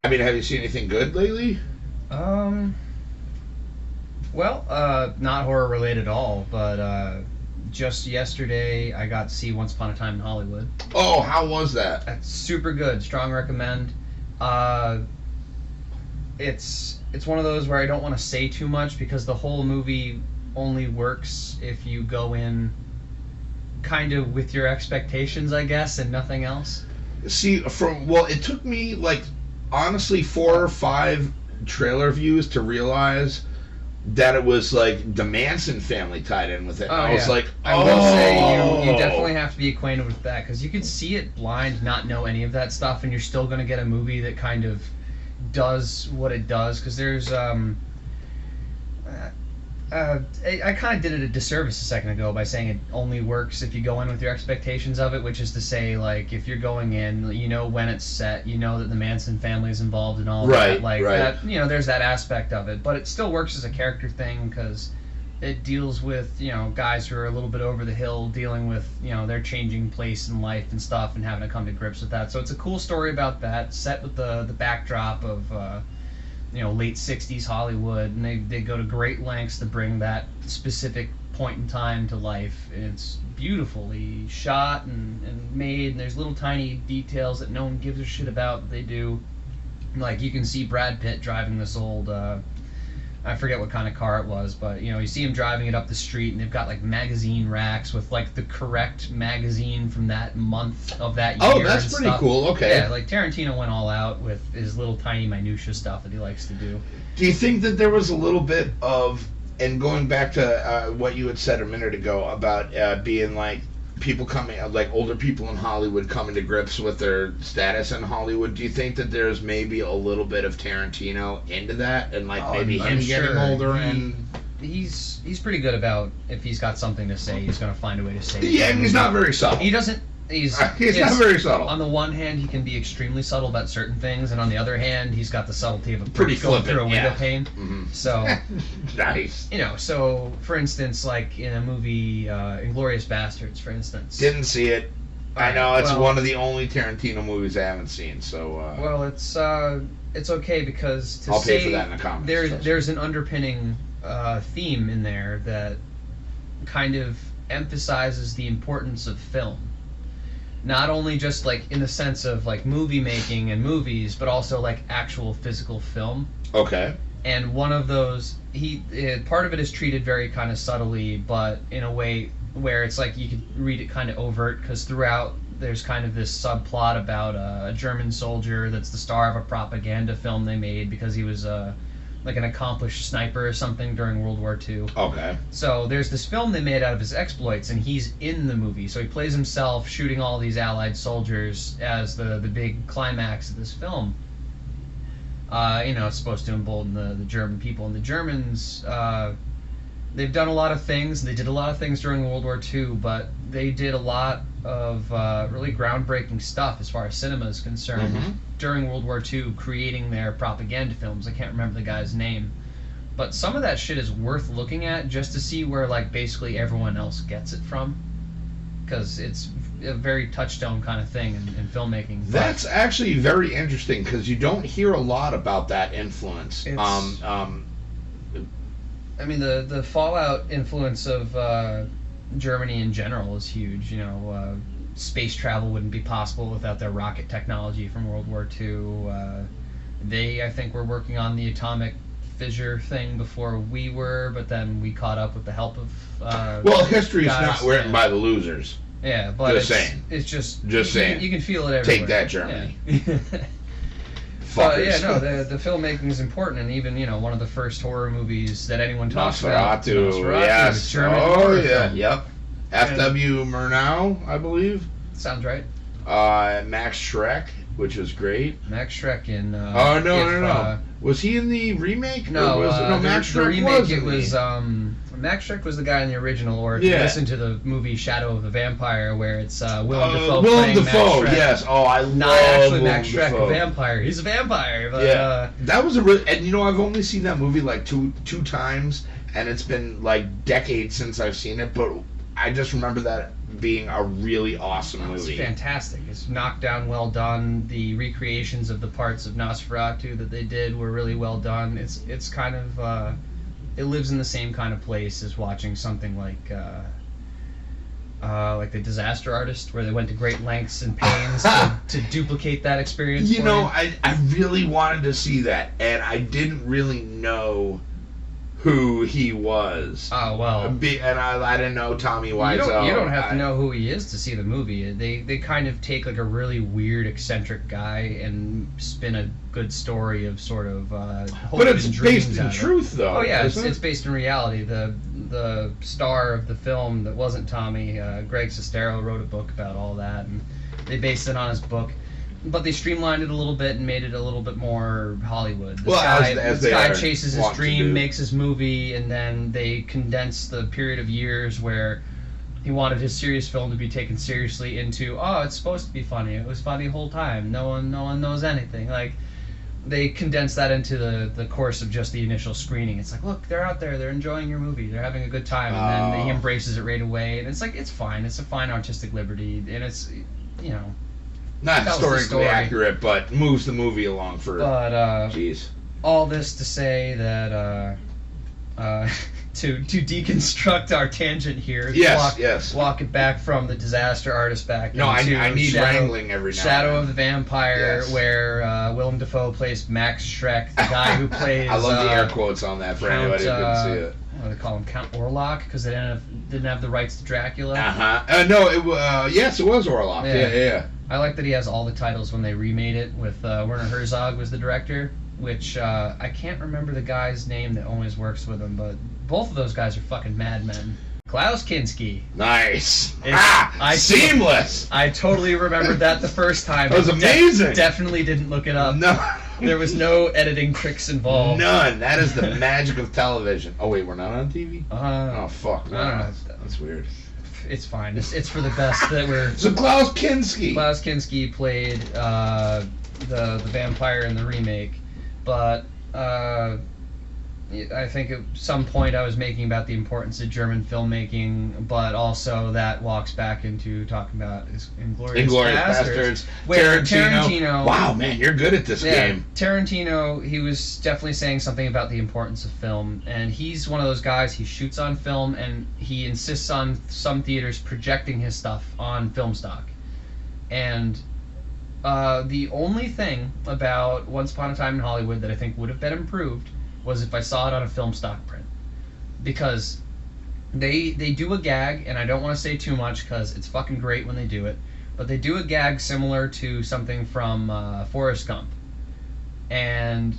I mean, have you seen anything good lately? Well, not horror related at all, but just yesterday I got to see Once Upon a Time in Hollywood. Oh, how was that? That's super good. Strong recommend. It's one of those where I don't want to say too much, because the whole movie only works if you go in kind of with your expectations, I guess, and nothing else. See, it took me like honestly 4 or 5 trailer views to realize that it was like the Manson family tied in with it. I was like, I will say you definitely have to be acquainted with that, because you could see it blind, not know any of that stuff, and you're still going to get a movie that kind of does what it does. Because there's I kind of did it a disservice a second ago by saying it only works if you go in with your expectations of it, which is to say, like, if you're going in, when it's set, that the Manson family is involved in all that, like that, there's that aspect of it, but it still works as a character thing, because it deals with, guys who are a little bit over the hill, dealing with, their changing place in life and stuff, and having to come to grips with that. So it's a cool story about that, set with the backdrop of late 60s Hollywood, and they go to great lengths to bring that specific point in time to life. And it's beautifully shot and made, and there's little tiny details that no one gives a shit about that they do. Like, you can see Brad Pitt driving this old I forget what kind of car it was, but you see him driving it up the street, and they've got like magazine racks with like the correct magazine from that month of that year. Oh, that's pretty cool. Okay. Yeah, like Tarantino went all out with his little tiny minutia stuff that he likes to do. Do you think that there was a little bit of, and going back to what you had said a minute ago about being like people coming, like older people in Hollywood coming to grips with their status in Hollywood, do you think that there's maybe a little bit of Tarantino into that, and like maybe him getting older? And he's pretty good about, if he's got something to say, he's going to find a way to say it. Yeah, and he's not very subtle. He doesn't. He's not very subtle. On the one hand, he can be extremely subtle about certain things, and on the other hand, he's got the subtlety of a pretty going flippant, through a window yeah. pane. Mm-hmm. So nice. So for instance, like in a movie, Inglourious Bastards, for instance. Didn't see it. I know it's one of the only Tarantino movies I haven't seen. So well, it's okay because I'll pay for that in the comments. There's an underpinning theme in there that kind of emphasizes the importance of film. Not only just like in the sense of like movie making and movies, but also like actual physical film. Okay. And one of those, part of it is treated very kind of subtly, but in a way where it's like you could read it kind of overt, because throughout there's kind of this subplot about a German soldier that's the star of a propaganda film they made because he was like an accomplished sniper or something during World War II. Okay. So there's this film they made out of his exploits, and he's in the movie. So he plays himself shooting all these Allied soldiers as the big climax of this film. It's supposed to embolden the German people. And the Germans, they've done a lot of things. They did a lot of things during World War II, but they did a lot of really groundbreaking stuff as far as cinema is concerned during World War II, creating their propaganda films. I can't remember the guy's name. But some of that shit is worth looking at just to see where, like, basically everyone else gets it from. Because it's a very touchstone kind of thing in filmmaking. That's actually very interesting, because you don't hear a lot about that influence. I mean, the Fallout influence of Germany in general is huge. Space travel wouldn't be possible without their rocket technology from World War II. They, I think, were working on the atomic fissure thing before we were, but then we caught up with the help of well, history is not written by the losers. Yeah, but It's just saying. You can feel it everywhere. Take that, Germany. Yeah. Fuckers. The filmmaking is important, and even one of the first horror movies that anyone talks Nosferatu, about. yes. German oh horror yeah, film. yep. F.W. Murnau, I believe. Sounds right. Max Schreck, which was great. Max Schreck in. No. Was he in the remake? No, Max the Schreck remake. was Max Schreck was the guy in the original, or if you listen to the movie Shadow of the Vampire, where it's Willem Dafoe playing Max Schreck. Yes. Oh, I love Not actually Willem Max Schreck, Dafoe. a vampire. He's a vampire. But, yeah, that was a real. And I've only seen that movie like two times, and it's been like decades since I've seen it. But I just remember that being a really awesome movie. It's fantastic. It's knocked down, well done. The recreations of the parts of Nosferatu that they did were really well done. It's kind of it lives in the same kind of place as watching something like The Disaster Artist, where they went to great lengths and pains to duplicate that experience. I really wanted to see that, and I didn't really know who he was. Oh, well. And I didn't know Tommy Wiseau. You don't have to know who he is to see the movie. They kind of take like a really weird, eccentric guy and spin a good story of sort of hope but it's and dreams based in out of truth, though. Oh yeah, it's based in reality. The star of the film that wasn't Tommy, Greg Sestero, wrote a book about all that, and they based it on his book. But they streamlined it a little bit and made it a little bit more Hollywood. This guy chases his dream, makes his movie, and then they condense the period of years where he wanted his serious film to be taken seriously into, it's supposed to be funny. It was funny the whole time. No one knows anything. Like, they condense that into the course of just the initial screening. It's like, look, they're out there, they're enjoying your movie, they're having a good time, and then he embraces it right away. And it's like, it's fine. It's a fine artistic liberty, and it's, not historically accurate, but moves the movie along for. But jeez. All this to say that to deconstruct our tangent here. Walk it back from The Disaster Artist back. No, I need wrangling every now. Shadow of the Vampire, where Willem Dafoe plays Max Schreck, the guy who plays. I love the air quotes on that for anybody who couldn't see it. What do they call him? Count Orlok, because they didn't have the rights to Dracula. Yes, it was Orlok. Yeah. I like that he has all the titles when they remade it with Werner Herzog was the director, which I can't remember the guy's name that always works with him, but both of those guys are fucking madmen. Klaus Kinski. Nice. Seamless. I totally remembered that the first time. That was amazing. Definitely didn't look it up. No. There was no editing tricks involved. None. That is the magic of television. Oh, wait, we're not on TV? Oh, fuck. No. That's weird. It's fine. It's for the best that we're... So Klaus Kinski. Klaus Kinski played the vampire in the remake, but I think at some point I was making about the importance of German filmmaking, but also that walks back into talking about Inglourious Basterds. Where Tarantino. Wow, man, you're good at this game. Tarantino, he was definitely saying something about the importance of film, and he's one of those guys, he shoots on film, and he insists on some theaters projecting his stuff on film stock. And the only thing about Once Upon a Time in Hollywood that I think would have been improved was if I saw it on a film stock print, because they do a gag, and I don't want to say too much because it's fucking great when they do it, but they do a gag similar to something from Forrest Gump, and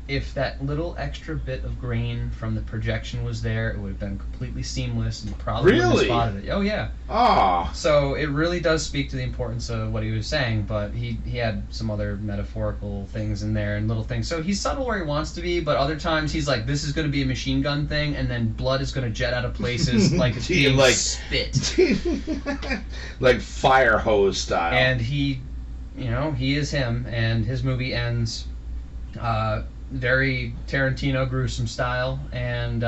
if that little extra bit of grain from the projection was there, it would have been completely seamless and probably wouldn't have spotted it. Oh yeah. Ah. So it really does speak to the importance of what he was saying, but he had some other metaphorical things in there and little things. So he's subtle where he wants to be, but other times he's like, this is going to be a machine gun thing, and then blood is going to jet out of places like it's being like spit. Like fire hose style. And he is him, and his movie ends very Tarantino gruesome style, and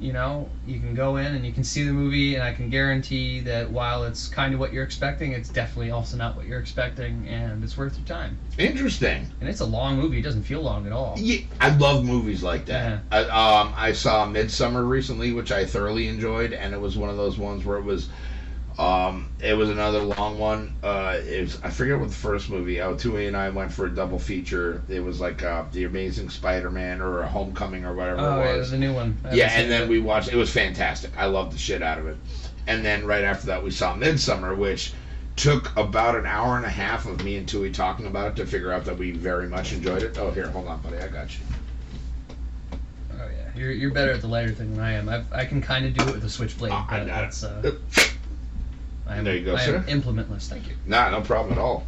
you can go in and you can see the movie, and I can guarantee that while it's kind of what you're expecting, it's definitely also not what you're expecting, and it's worth your time. Interesting. And it's a long movie. It doesn't feel long at all. Yeah, I love movies like that. Yeah. I saw Midsummer recently, which I thoroughly enjoyed, and it was one of those ones where it was another long one. I forget what the first movie. Tui and I went for a double feature. It was like The Amazing Spider-Man or Homecoming or whatever it was. Yeah, the new one. Yeah, and then we watched. It was fantastic. I loved the shit out of it. And then right after that, we saw Midsummer, which took about an hour and a half of me and Tui talking about it to figure out that we very much enjoyed it. Oh, here, hold on, buddy. I got you. Oh yeah, you're better at the lighter thing than I am. I can kind of do it with a switchblade. I got it. There you go, sir. I am implementless. Thank you. Nah, no problem at all.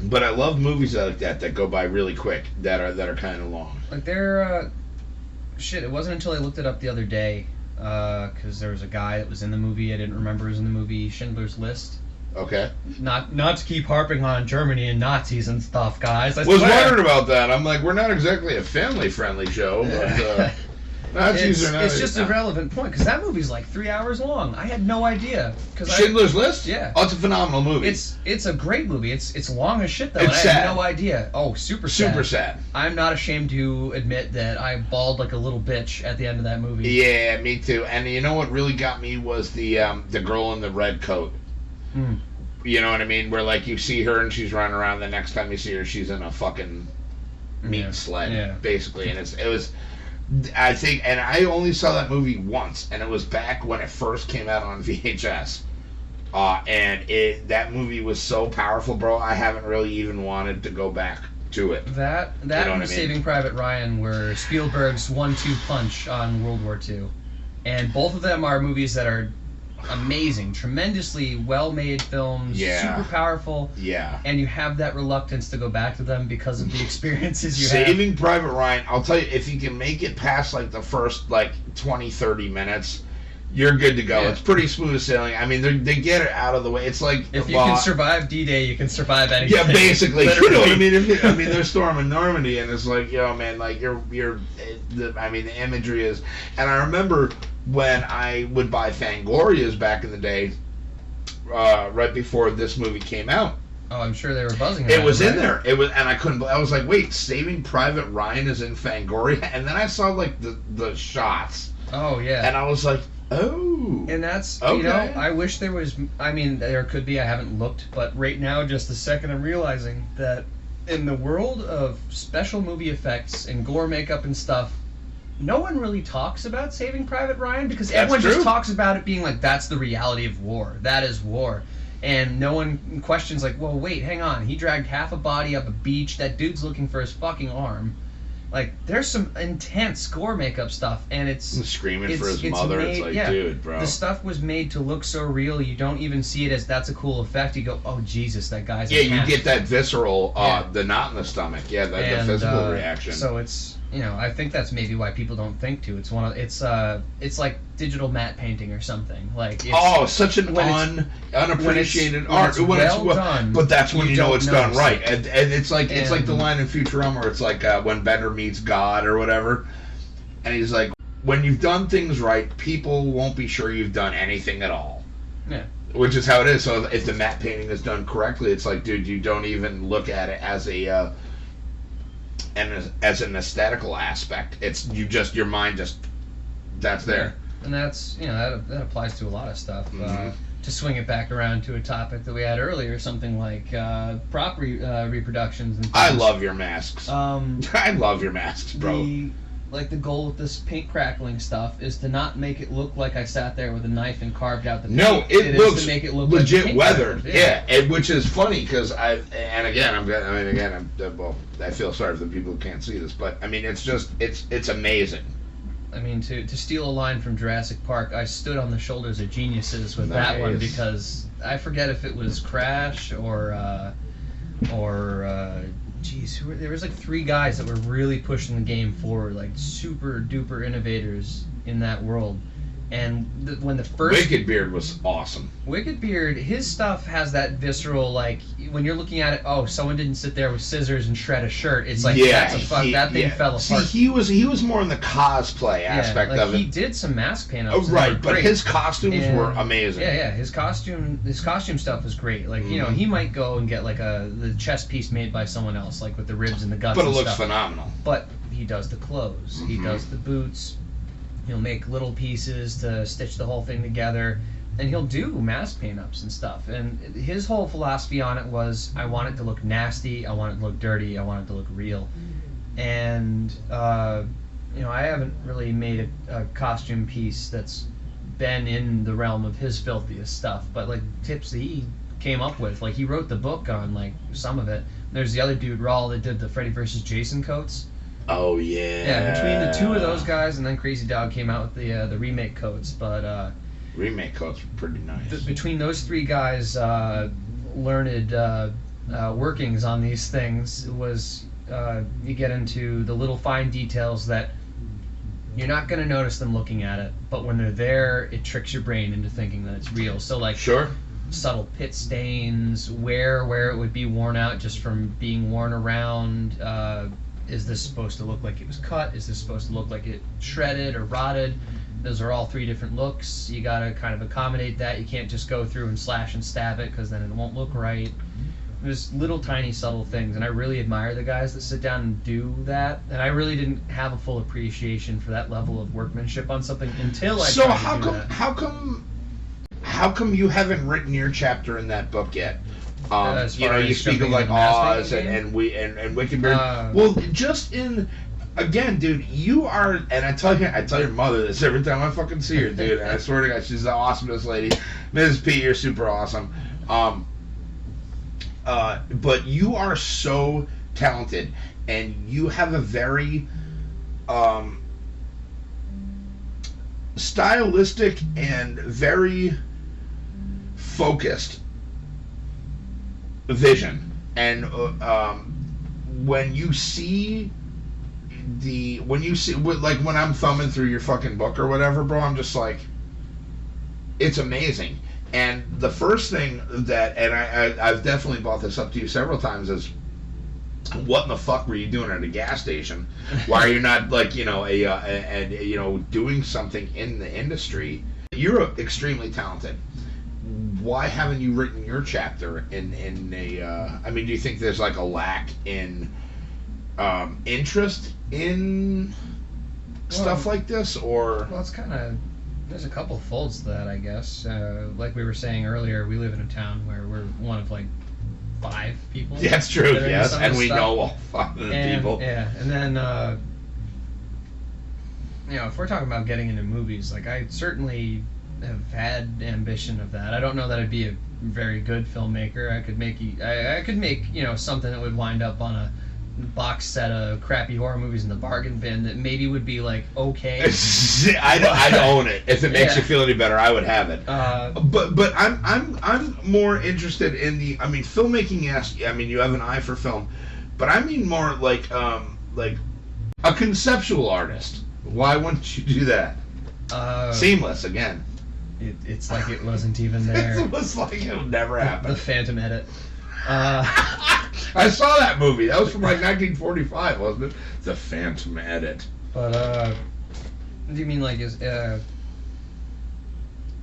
But I love movies like that go by really quick, that are kind of long. Like they're shit. It wasn't until I looked it up the other day, because there was a guy that was in the movie. I didn't remember he was in the movie Schindler's List. Okay. Not to keep harping on Germany and Nazis and stuff, guys. I was wondering about that. I'm like, we're not exactly a family-friendly show, but. It's just a relevant point, because that movie's like 3 hours long. I had no idea. Schindler's List? Yeah. Oh, it's a phenomenal movie. It's a great movie. It's long as shit, though. It's sad. I had no idea. Oh, super sad. Super sad. I'm not ashamed to admit that I bawled like a little bitch at the end of that movie. Yeah, me too. And you know what really got me was the girl in the red coat. Mm. You know what I mean? Where like you see her and she's running around. The next time you see her, she's in a fucking meat sled, basically. And it was. I think, and I only saw that movie once, and it was back when it first came out on VHS. And that movie was so powerful, bro. I haven't really even wanted to go back to it. That and Saving Private Ryan were Spielberg's 1-2 punch on World War II, and both of them are movies that are amazing, tremendously well-made films, super powerful, and you have that reluctance to go back to them because of the experiences you have. Saving Private Ryan, I'll tell you, if you can make it past like the first 20-30 minutes, you're good to go. Yeah. It's pretty smooth sailing. I mean, they get it out of the way. It's like if you can survive D-Day, you can survive anything. Yeah, basically. You know what I mean? They're storming Normandy, and it's like, man, like the imagery is. And I remember when I would buy Fangorias back in the day, right before this movie came out. Oh, I'm sure they were buzzing. It was in there. It was, and I couldn't. I was like, wait, Saving Private Ryan is in Fangoria, and then I saw like the shots. Oh yeah. And I was like, oh. And that's okay. I wish there was. I mean, there could be. I haven't looked, but right now, just the second I'm realizing that in the world of special movie effects and gore makeup and stuff, no one really talks about Saving Private Ryan, because everyone just talks about it being like, that's the reality of war. That is war. And no one questions like, well, wait, hang on. He dragged half a body up a beach. That dude's looking for his fucking arm. Like, there's some intense gore makeup stuff, and it's screaming for his mother. It's like, dude, bro. The stuff was made to look so real. You don't even see it as that's a cool effect. You go, oh Jesus, that guy's. Yeah, you get that visceral, the knot in the stomach. Yeah, the physical reaction. So it's I think that's maybe why people don't think to. It's it's like digital matte painting or something. Like such an unappreciated art. When it's well done, but that's when you know it's done right. It. And it's like the line in Futurama where it's like when Bender meets God or whatever, and he's like, when you've done things right, people won't be sure you've done anything at all. Yeah. Which is how it is. So if the matte painting is done correctly, it's like, dude, you don't even look at it as as an aesthetical aspect. It's your mind that's there. And that's that applies to a lot of stuff. To swing it back around to a topic that we had earlier, something like prop reproductions and things. I love your masks. I love your masks, bro. The goal with this paint crackling stuff is to not make it look like I sat there with a knife and carved out the paint. No, it looks is to make it look legit like weathered. Yeah, which is funny because I feel sorry for the people who can't see this, but I mean it's amazing. I mean, to steal a line from Jurassic Park, I stood on the shoulders of geniuses with that one because I forget if it was Crash or there was like 3 guys that were really pushing the game forward, like super duper innovators in that world. And when the first Wicked Beard was awesome. Wicked Beard, his stuff has that visceral, like when you're looking at it, someone didn't sit there with scissors and shred a shirt. It's like that thing fell apart. See, he was more in the cosplay aspect of it. He did some mask paint-ups. Right, but his costumes were amazing. Yeah, his costume stuff was great. Like he might go and get like the chest piece made by someone else, like with the ribs and the guts. But it looks phenomenal. But he does the clothes. He does the boots. He'll make little pieces to stitch the whole thing together, and he'll do mask paint-ups and stuff. And his whole philosophy on it was, I want it to look nasty, I want it to look dirty, I want it to look real. And I haven't really made a costume piece that's been in the realm of his filthiest stuff, but like tips that he came up with, like he wrote the book on like some of it. There's the other dude, Raul, that did the Freddy vs. Jason coats. Oh yeah. Yeah, between the 2 of those guys, and then Crazy Dog came out with the remake coats. But remake coats were pretty nice. Between those 3 guys, learned workings on these things was you get into the little fine details that you're not going to notice them looking at it, but when they're there, it tricks your brain into thinking that it's real. So like subtle pit stains, where it would be worn out just from being worn around. Is this supposed to look like it was cut? Is this supposed to look like it shredded or rotted? Those are all 3 different looks. You gotta kind of accommodate that. You can't just go through and slash and stab it because then it won't look right. There's little tiny subtle things, and I really admire the guys that sit down and do that. And I really didn't have a full appreciation for that level of workmanship on something until I tried to do that. How come you haven't written your chapter in that book yet? You speak of like Oz and Wicked Beard. Well, just in again, dude, you are, and I tell your mother this every time I fucking see her, dude. And I swear to God, she's the awesomest lady. Mrs. P, you're super awesome. But you are so talented, and you have a very stylistic and very focused vision. And when you see like when I'm thumbing through your fucking book or whatever, bro, I'm just like, it's amazing. And the first thing that, and I've definitely brought this up to you several times, is what in the fuck were you doing at a gas station? Why are you not like doing something in the industry? You're extremely talented. Why haven't you written your chapter in a? I mean, do you think there's like a lack in interest in stuff like this, or? Well, it's kind of, there's a couple folds to that, I guess. Like we were saying earlier, we live in a town where we're one of like 5 people. Yeah, that's true. Yes, and we know all 5 of the people. Yeah, and then if we're talking about getting into movies, like I certainly have had ambition of that. I don't know that I'd be a very good filmmaker. I could make something that would wind up on a box set of crappy horror movies in the bargain bin that maybe would be like okay. I'd own it if it makes you feel any better. I would have it. But I'm more interested in the. I mean, filmmaking. Yes, I mean you have an eye for film, but I mean more like A conceptual artist. Why wouldn't you do that? Seamless again. It's like it wasn't even there. It was like it'll never happen. The Phantom Edit. I saw that movie. That was from like 1945, wasn't it? The Phantom Edit. But what do you mean, like,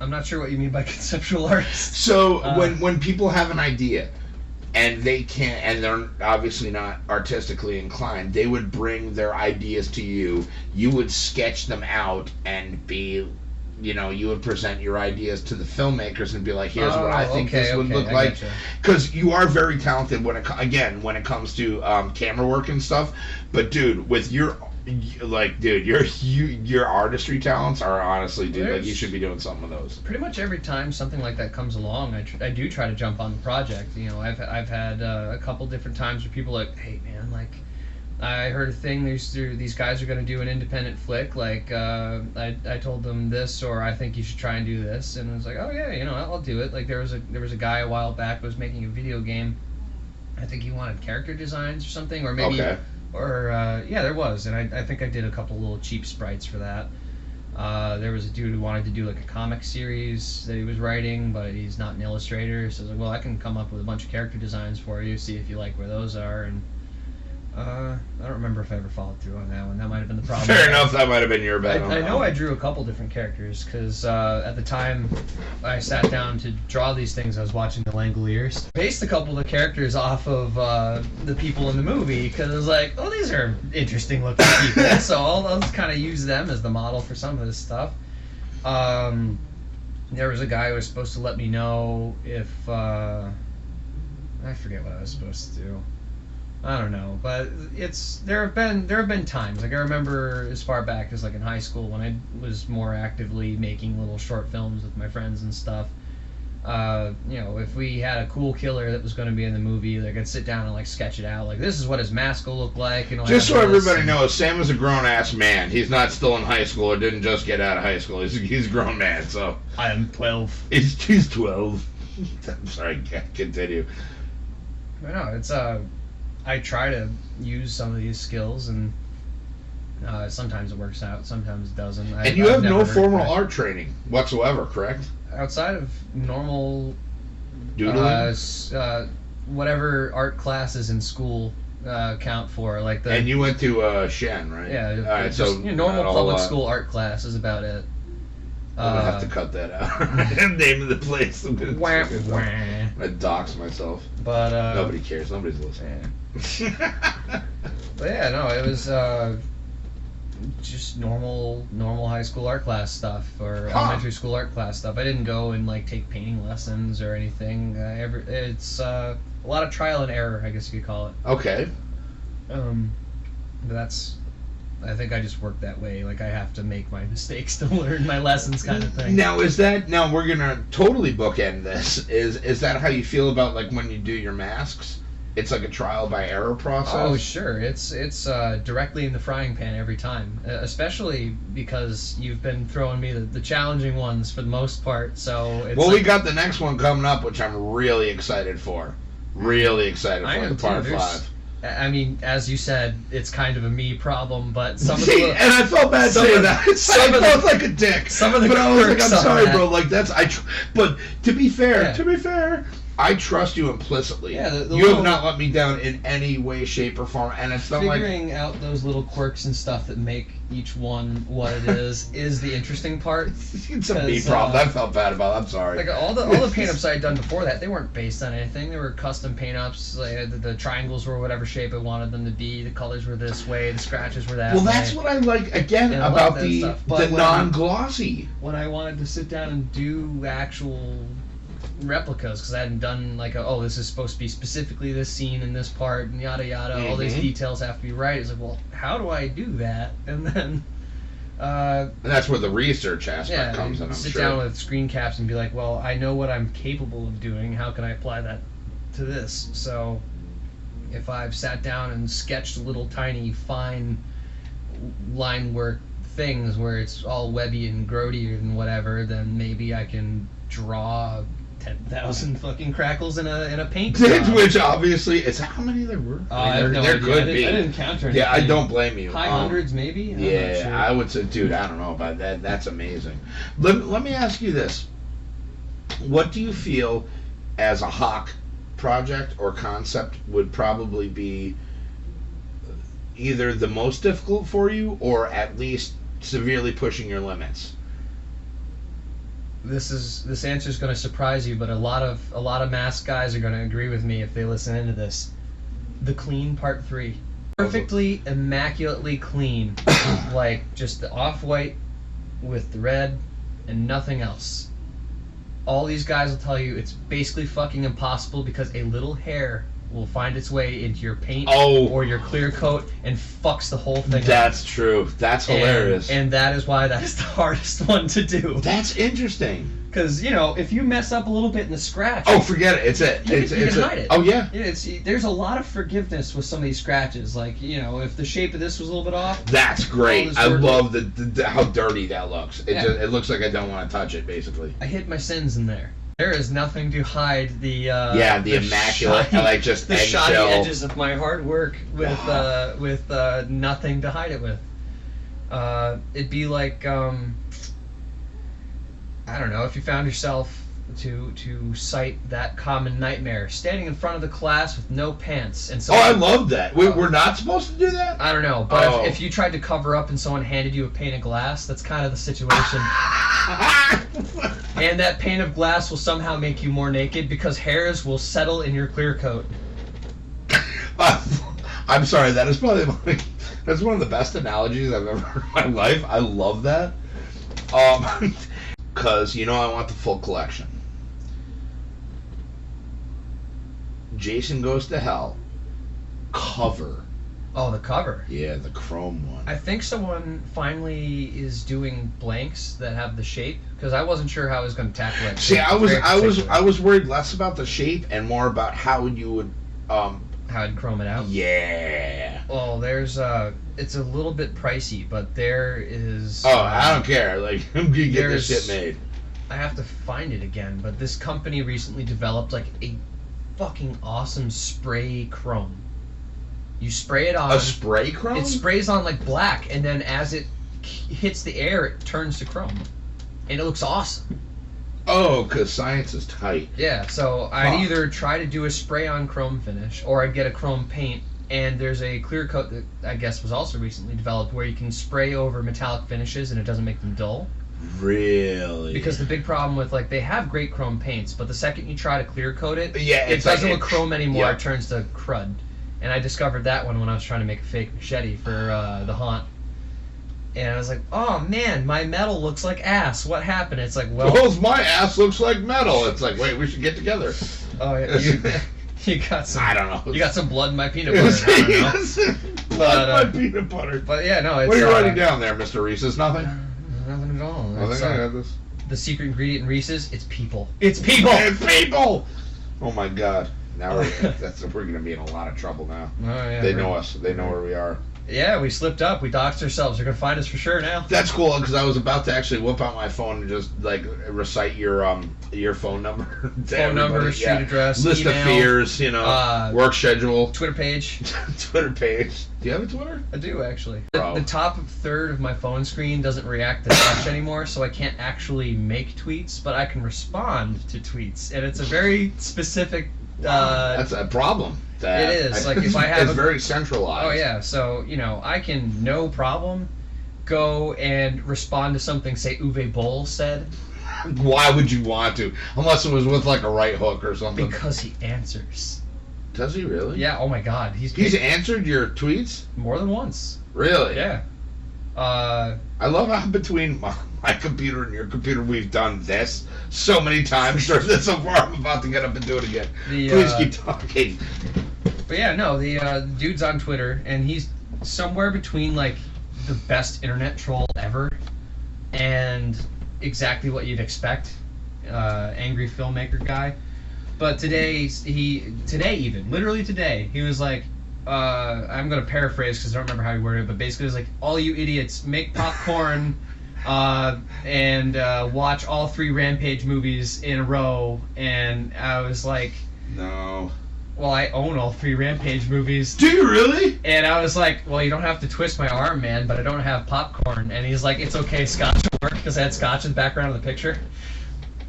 I'm not sure what you mean by conceptual artists. So when people have an idea and they can't, and they're obviously not artistically inclined, they would bring their ideas to you. You would sketch them out and be, you would present your ideas to the filmmakers and be like, here's what I think this would look like. Because you are very talented when it comes to camera work and stuff. But dude, with your artistry talents are honestly, dude, like you should be doing some of those. Pretty much every time something like that comes along, I do try to jump on the project. I've had a couple different times where people are like, hey man, like, I heard a thing. These guys are going to do an independent flick. Like, I told them this, or I think you should try and do this. And I was like, oh yeah, I'll do it. Like, there was a guy a while back who was making a video game. I think he wanted character designs or something, or maybe, yeah, there was. And I think I did a couple little cheap sprites for that. There was a dude who wanted to do like a comic series that he was writing, but he's not an illustrator. So I was like, well, I can come up with a bunch of character designs for you, see if you like where those are. And I don't remember if I ever followed through on that one. That might have been the problem. Fair enough, that might have been your bad. I know I drew a couple different characters, because at the time I sat down to draw these things, I was watching The Langoliers. Based a couple of the characters off of the people in the movie, because I was like, oh, these are interesting looking people, so I'll just kind of use them as the model for some of this stuff. There was a guy who was supposed to let me know if... I forget what I was supposed to do. I don't know, but there have been times, like I remember as far back as like in high school when I was more actively making little short films with my friends and stuff. If we had a cool killer that was going to be in the movie, like I'd sit down and like sketch it out, like this is what his mask will look like. Just so everybody knows, Sam is a grown ass man. He's not still in high school or didn't just get out of high school. He's a grown man. So I am 12. He's 12. I'm sorry, continue. I know it's I try to use some of these skills, and sometimes it works out, sometimes it doesn't. And you have no formal art training whatsoever, correct? Outside of normal doodling, whatever art classes in school count for, like the. And you went to Shen, right? Yeah. All right, just, so normal public school art class is about it. I'm gonna have to cut that out. Name of the place. I'm gonna dox myself. But nobody cares. Nobody's listening. Yeah. But yeah, no, it was just normal high school art class stuff, or elementary school art class stuff. I didn't go and like take painting lessons or anything. It's a lot of trial and error, I guess you could call it. Okay. But I think I just work that way. Like I have to make my mistakes to learn my lessons, kind of thing. Now we're gonna totally bookend this. Is that how you feel about like when you do your masks? It's like a trial by error process. Oh sure, it's directly in the frying pan every time. Especially because you've been throwing me the challenging ones for the most part. So we got the next one coming up, which I'm really excited for. Really excited for the part 5. I mean, as you said, it's kind of a me problem, but some of the... and I felt bad saying that. I felt like a dick. Some of the but I was like, I'm sorry, that. bro. Like, but to be fair, I trust you implicitly. Yeah, you have not let me down in any way, shape, or form, and it's not like... Figuring out those little quirks and stuff that make each one what it is the interesting part. It's a me problem. I felt bad about it. I'm sorry. Like, all the paint-ups I had done before that, they weren't based on anything. They were custom paint-ups. Like, the triangles were whatever shape I wanted them to be. The colors were this way. The scratches were that way. Well, that's what I like, again, about the non-glossy. When I wanted to sit down and do actual replicas, because I hadn't done like this is supposed to be specifically this scene in this part and yada yada, all these details have to be right. It's like, well, how do I do that? And then and that's where the research aspect comes in. I'm sit down with screen caps and be like, well, I know what I'm capable of doing, how can I apply that to this? So if I've sat down and sketched little tiny fine line work things where it's all webby and grody and whatever, then maybe I can draw 10,000 fucking crackles in a paint job. Which obviously, is how many there were? I have no there idea. could I be. didn't count anything. Yeah, I don't blame you. High hundreds, maybe? I'm yeah, not sure. I would say, dude, I don't know about that. That's amazing. Let me ask you this. What do you feel as a Hawk project or concept would probably be either the most difficult for you or at least severely pushing your limits? This answer is going to surprise you, but a lot of mask guys are going to agree with me if they listen into this. The clean part 3, perfectly immaculately clean, like just the off-white with the red and nothing else. All these guys will tell you it's basically fucking impossible because a little hair will find its way into your paint or your clear coat and fucks the whole thing up. That's true. That's hilarious. And that is why that is the hardest one to do. That's interesting. Because, if you mess up a little bit in the scratch... Oh, forget it. It's it. You can hide it. Oh, yeah. There's a lot of forgiveness with some of these scratches. Like, if the shape of this was a little bit off... That's great. I love the how dirty that looks. It looks like I don't want to touch it, basically. I hid my sins in there. There is nothing to hide the immaculate, shiny, just the shiny eggshell edges of my hard work with nothing to hide it with. It'd be like I don't know, if you found yourself to cite that common nightmare, standing in front of the class with no pants and someone, I love that. We're not supposed to do that? I don't know, but if you tried to cover up and someone handed you a pane of glass, that's kind of the situation. And that pane of glass will somehow make you more naked because hairs will settle in your clear coat. I'm sorry, that is probably that's one of the best analogies I've ever heard in my life. I love that. Because, I want the full collection. Jason Goes to Hell cover. Oh, the cover. Yeah, the chrome one. I think someone finally is doing blanks that have the shape because I wasn't sure how I was going to tackle it. See, I was worried less about the shape and more about how you would how I'd chrome it out. Yeah. Well, there's it's a little bit pricey, but there is. Oh, I don't care. Like, I'm gonna get this shit made. I have to find it again, but this company recently developed like a fucking awesome spray chrome. You spray it on. A spray chrome? It sprays on like black, and then as it hits the air, it turns to chrome. And it looks awesome. Oh, because science is tight. Yeah, so I'd either try to do a spray-on chrome finish, or I'd get a chrome paint, and there's a clear coat that I guess was also recently developed where you can spray over metallic finishes and it doesn't make them dull. Really? Because the big problem with, they have great chrome paints, but the second you try to clear coat it, it doesn't look chrome anymore, it turns to crud. And I discovered that one when I was trying to make a fake machete for the Haunt. And I was like, oh man, my metal looks like ass. What happened? It's like, well... my ass looks like metal. It's like, wait, we should get together. Oh, yeah. You got some... I don't know. You got some blood in my peanut butter. I don't know. Blood in my peanut butter. But yeah, no, it's... What are you writing down there, Mr. Reese's? Nothing? Nothing at all. I think I got this. The secret ingredient in Reese's, it's people. It's people! It's people! Oh my god. Now we're going to be in a lot of trouble now. Oh, yeah, they know us. They know where we are. Yeah, we slipped up. We doxed ourselves. They're going to find us for sure now. That's cool, because I was about to actually whip out my phone and just, recite your phone number. Phone number, street address, list email, of fears, work schedule. Twitter page. Twitter page. Do you have a Twitter? I do, actually. The top third of my phone screen doesn't react to touch anymore, so I can't actually make tweets, but I can respond to tweets. And it's a very specific... that's a problem. It is. If I have it's very centralized. Oh yeah, so I can no problem go and respond to something. Say Uwe Boll said. Why would you want to? Unless it was with a right hook or something. Because he answers. Does he really? Yeah. Oh my God, he's answered your tweets more than once. Really? Yeah. I love how between my computer and your computer we've done this so many times during this so far. I'm about to get up and do it again. Please keep talking. But yeah, no, the dude's on Twitter, and he's somewhere between the best internet troll ever and exactly what you'd expect, angry filmmaker guy. But literally today, he was like, I'm gonna paraphrase because I don't remember how he worded it, but basically it was like, all you idiots, make popcorn, and watch all 3 Rampage movies in a row, and I was like, no. well, I own all 3 Rampage movies. Do you really? And I was like, well, you don't have to twist my arm, man, but I don't have popcorn. And he's like, it's okay, scotch will work, because I had scotch in the background of the picture.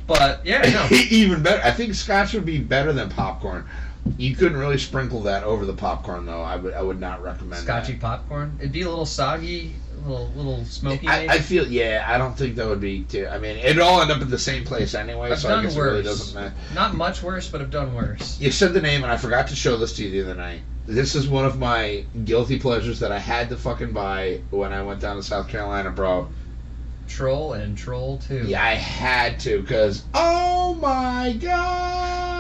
But, yeah, no. Even better. I think scotch would be better than popcorn. You couldn't really sprinkle that over the popcorn, though. I would not recommend Scotchy that. popcorn? It'd be a little soggy, a little smoky, maybe? I feel, I don't think that would be too. I mean, it'd all end up in the same place anyway, I've so done I guess worse. it really doesn't matter. Not much worse, but I've done worse. You said the name, and I forgot to show this to you the other night. This is one of my guilty pleasures that I had to fucking buy when I went down to South Carolina, bro. Troll and Troll 2. Yeah, I had to, because, oh my god!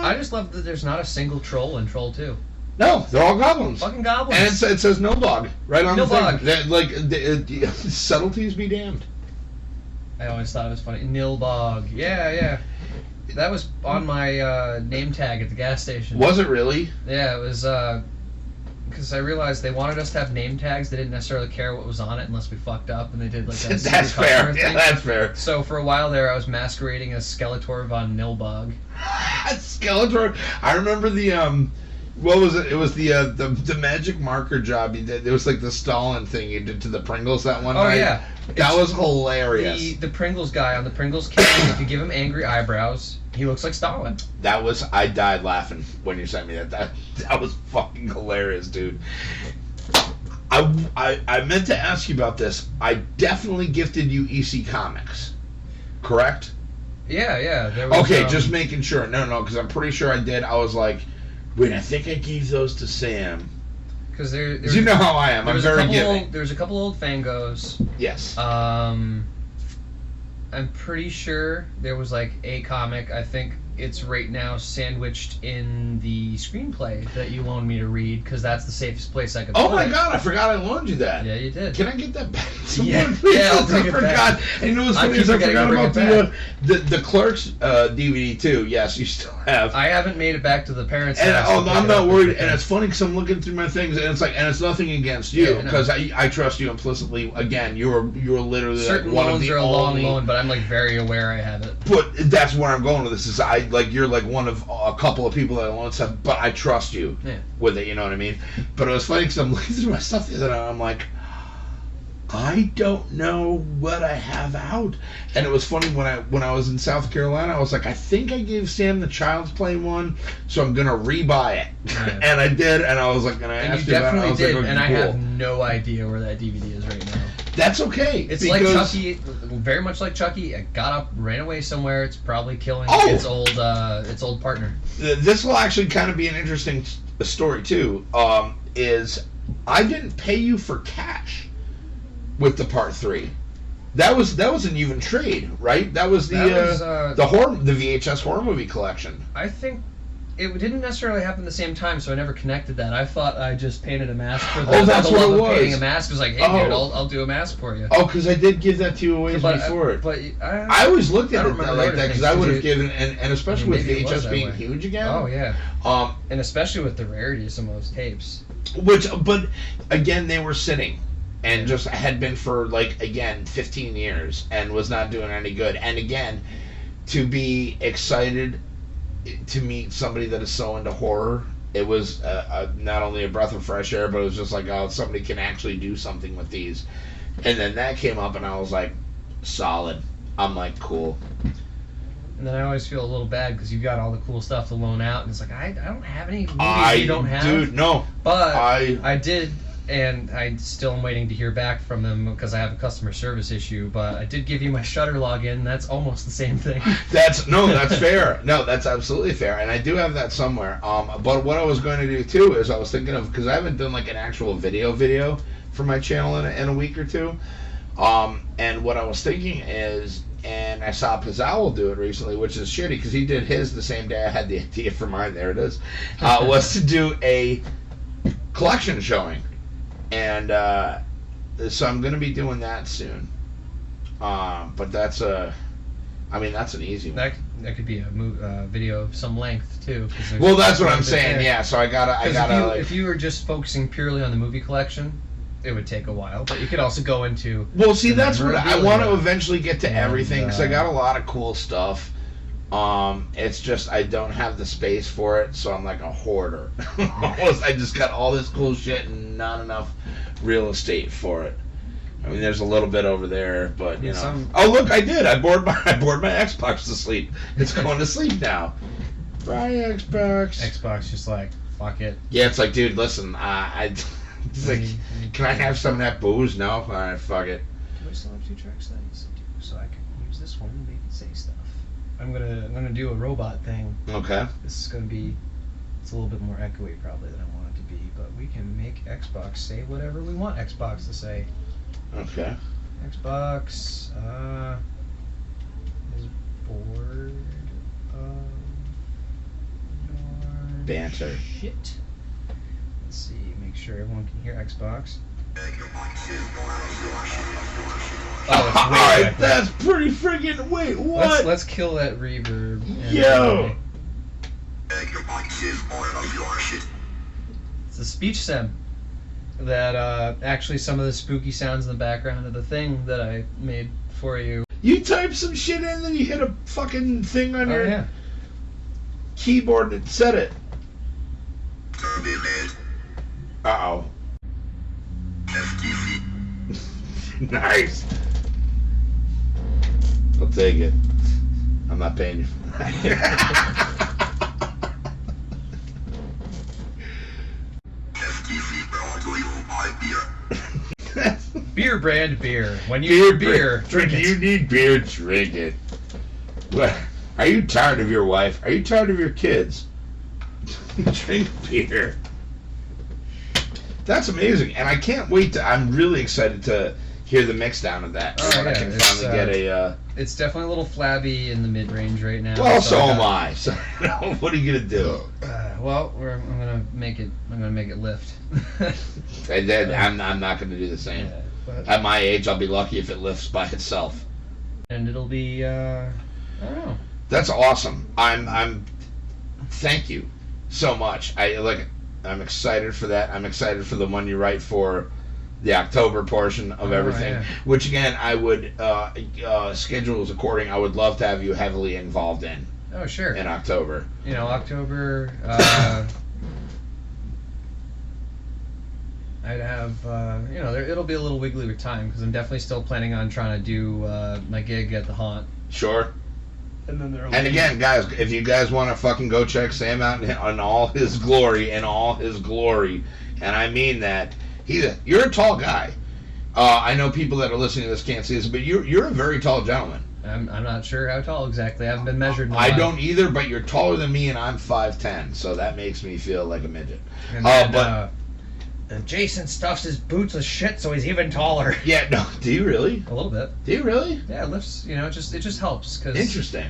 I just love that there's not a single troll in Troll 2. No, they're all goblins. Fucking goblins. And it says Nilbog right on Nilbog. the thing. Like, subtleties be damned. I always thought it was funny. Nilbog. Yeah. That was on my name tag at the gas station. Was it really? Yeah, it was because I realized they wanted us to have name tags. They didn't necessarily care what was on it unless we fucked up, and they did like that. That's fair. Yeah, that's fair. So for a while there, I was masquerading as Skeletor von Nilbog. Skeletor. I remember the what was it? It was the magic marker job he did. It was like the Stalin thing he did to the Pringles that one night. Oh yeah, that was hilarious. The Pringles guy on the Pringles can. If you give him angry eyebrows, he looks like Stalin. That was, I died laughing when you sent me that. That was fucking hilarious, dude. I meant to ask you about this. I definitely gifted you EC Comics, correct? Yeah. There was, okay, just making sure. No, because I'm pretty sure I did. I was like, wait, I think I gave those to Sam. Because there you know how I am. I'm very giving. There's a couple old Fangos. Yes. I'm pretty sure there was like a comic. I think it's right now sandwiched in the screenplay that you loaned me to read because that's the safest place I could. Oh put my it. god! I forgot I loaned you that. Yeah, you did. Can I get that back? Yeah, I'll bring it back. And you know what's funny is I forgot about the Clerks DVD too. Yes, you still have. I haven't made it back to the parents' and house. I'm not worried. And it's funny because I'm looking through my things, and it's like, and it's nothing against you because I trust you implicitly. Again, you're literally certain like one loans of the are a only. long loan, but I'm like very aware I have it. But that's where I'm going with this. Is you're like one of a couple of people that I loan stuff, but I trust you with it. You know what I mean? But it was funny because I'm looking through my stuff the other night. I'm like, I don't know what I have out. And it was funny when I was in South Carolina, I was like, I think I gave Sam the Child's Play one, so I'm gonna rebuy it. Right. And I did, and I was like, and I asked you about it. Definitely did, like, and I cool. have no idea where that DVD is right now. That's okay. It's like Chucky, very much like Chucky. It got up, ran away somewhere. It's probably killing its old partner. This will actually kind of be an interesting story too. Is I didn't pay you for cash with the part 3. That was an even trade, right? That was the VHS horror movie collection. I think it didn't necessarily happen at the same time, so I never connected that. I thought I just painted a mask for the that's the what love it of was. painting a mask. It was like, hey dude, I'll do a mask for you. Oh, because I did give that to you a ways before it. But I always looked at it like that because I would have given, and especially with VHS being huge again. Oh yeah. And especially with the rarity of some of those tapes. But again, they were sitting. And just had been for, 15 years and was not doing any good. And again, to be excited to meet somebody that is so into horror, it was not only a breath of fresh air, but it was just like, oh, somebody can actually do something with these. And then that came up, and I was like, solid. I'm like, cool. And then I always feel a little bad because you've got all the cool stuff to loan out, and it's like, I don't have any movies you don't have. Dude, no. But I did. And I still am waiting to hear back from them because I have a customer service issue. But I did give you my Shudder login. That's almost the same thing. That's fair. No, that's absolutely fair. And I do have that somewhere. But what I was going to do too is I was thinking of, because I haven't done like an actual video for my channel in a week or two. And what I was thinking is, and I saw Pizzowell do it recently, which is shitty because he did his the same day I had the idea for mine. There it is. Was to do a collection showing. And so I'm going to be doing that soon. But that's an easy one. That could be a video of some length too. Well, that's what I'm saying. Yeah. So I gotta. If you were just focusing purely on the movie collection, it would take a while. But you could also go into. Well, see, that's what I want to eventually get to And, everything because I got a lot of cool stuff. It's just I don't have the space for it, so I'm like a hoarder. I just got all this cool shit and not enough real estate for it. I mean, there's a little bit over there, but you know. Oh, look, I did. I bored my Xbox to sleep. It's going to sleep now. Bye, Xbox. Xbox just like fuck it. Yeah, it's like, dude, listen, it's like, can I have some of that booze? No, all right, fuck it. Do I still have 2 tracks that I need to do so I can use this one and make it say stuff? I'm gonna do a robot thing. Okay. This is gonna be. It's a little bit more echoey probably than I want it to be, but we can make Xbox say whatever we want Xbox to say. Okay. Xbox is bored of your Banter. shit. Let's see, make sure everyone can hear Xbox. Oh, it's way Alright, back that's pretty friggin'. Wait, what? Let's kill that reverb. Yo! It's a speech sim that actually some of the spooky sounds in the background of the thing that I made for you. You type some shit in, then you hit a fucking thing on your Yeah. keyboard and set it. Uh-oh. Nice. I'll take it. I'm not paying you for that. Beer brand beer. When you need beer, drink it. You need beer, drink it. What? Are you tired of your wife? Are you tired of your kids? Drink beer. That's amazing, and I can't wait to. I'm really excited to hear the mix down of that. Oh, when I can finally get a. It's definitely a little flabby in the mid range right now. Well, so am I. So, what are you gonna do? Well, I'm gonna make it. I'm gonna make it lift. And then I'm not gonna do the same. Yeah, but, At my age, I'll be lucky if it lifts by itself. and it'll be. I don't know. That's awesome. I'm. Thank you so much. I'm excited for that. I'm excited for the one you write for the October portion of everything. Yeah. Which again, I would schedules according. I would love to have you heavily involved in Oh, sure. in October. You know, October. I'd have, it'll be a little wiggly with time because I'm definitely still planning on trying to do my gig at the Haunt. Sure. And then there'll And be- again, guys, if you guys want to fucking go check Sam out in all his glory, and I mean that, you're a tall guy. I know people that are listening to this can't see this, but you're a very tall gentleman. I'm not sure how tall exactly. I haven't been measured in a I while. don't either, but you're taller than me, and I'm 5'10", so that makes me feel like a midget. And then, but Jason stuffs his boots with shit, so he's even taller. yeah, no, do you really? A little bit. Do you really? Yeah, it lifts. You know, it just helps because Interesting.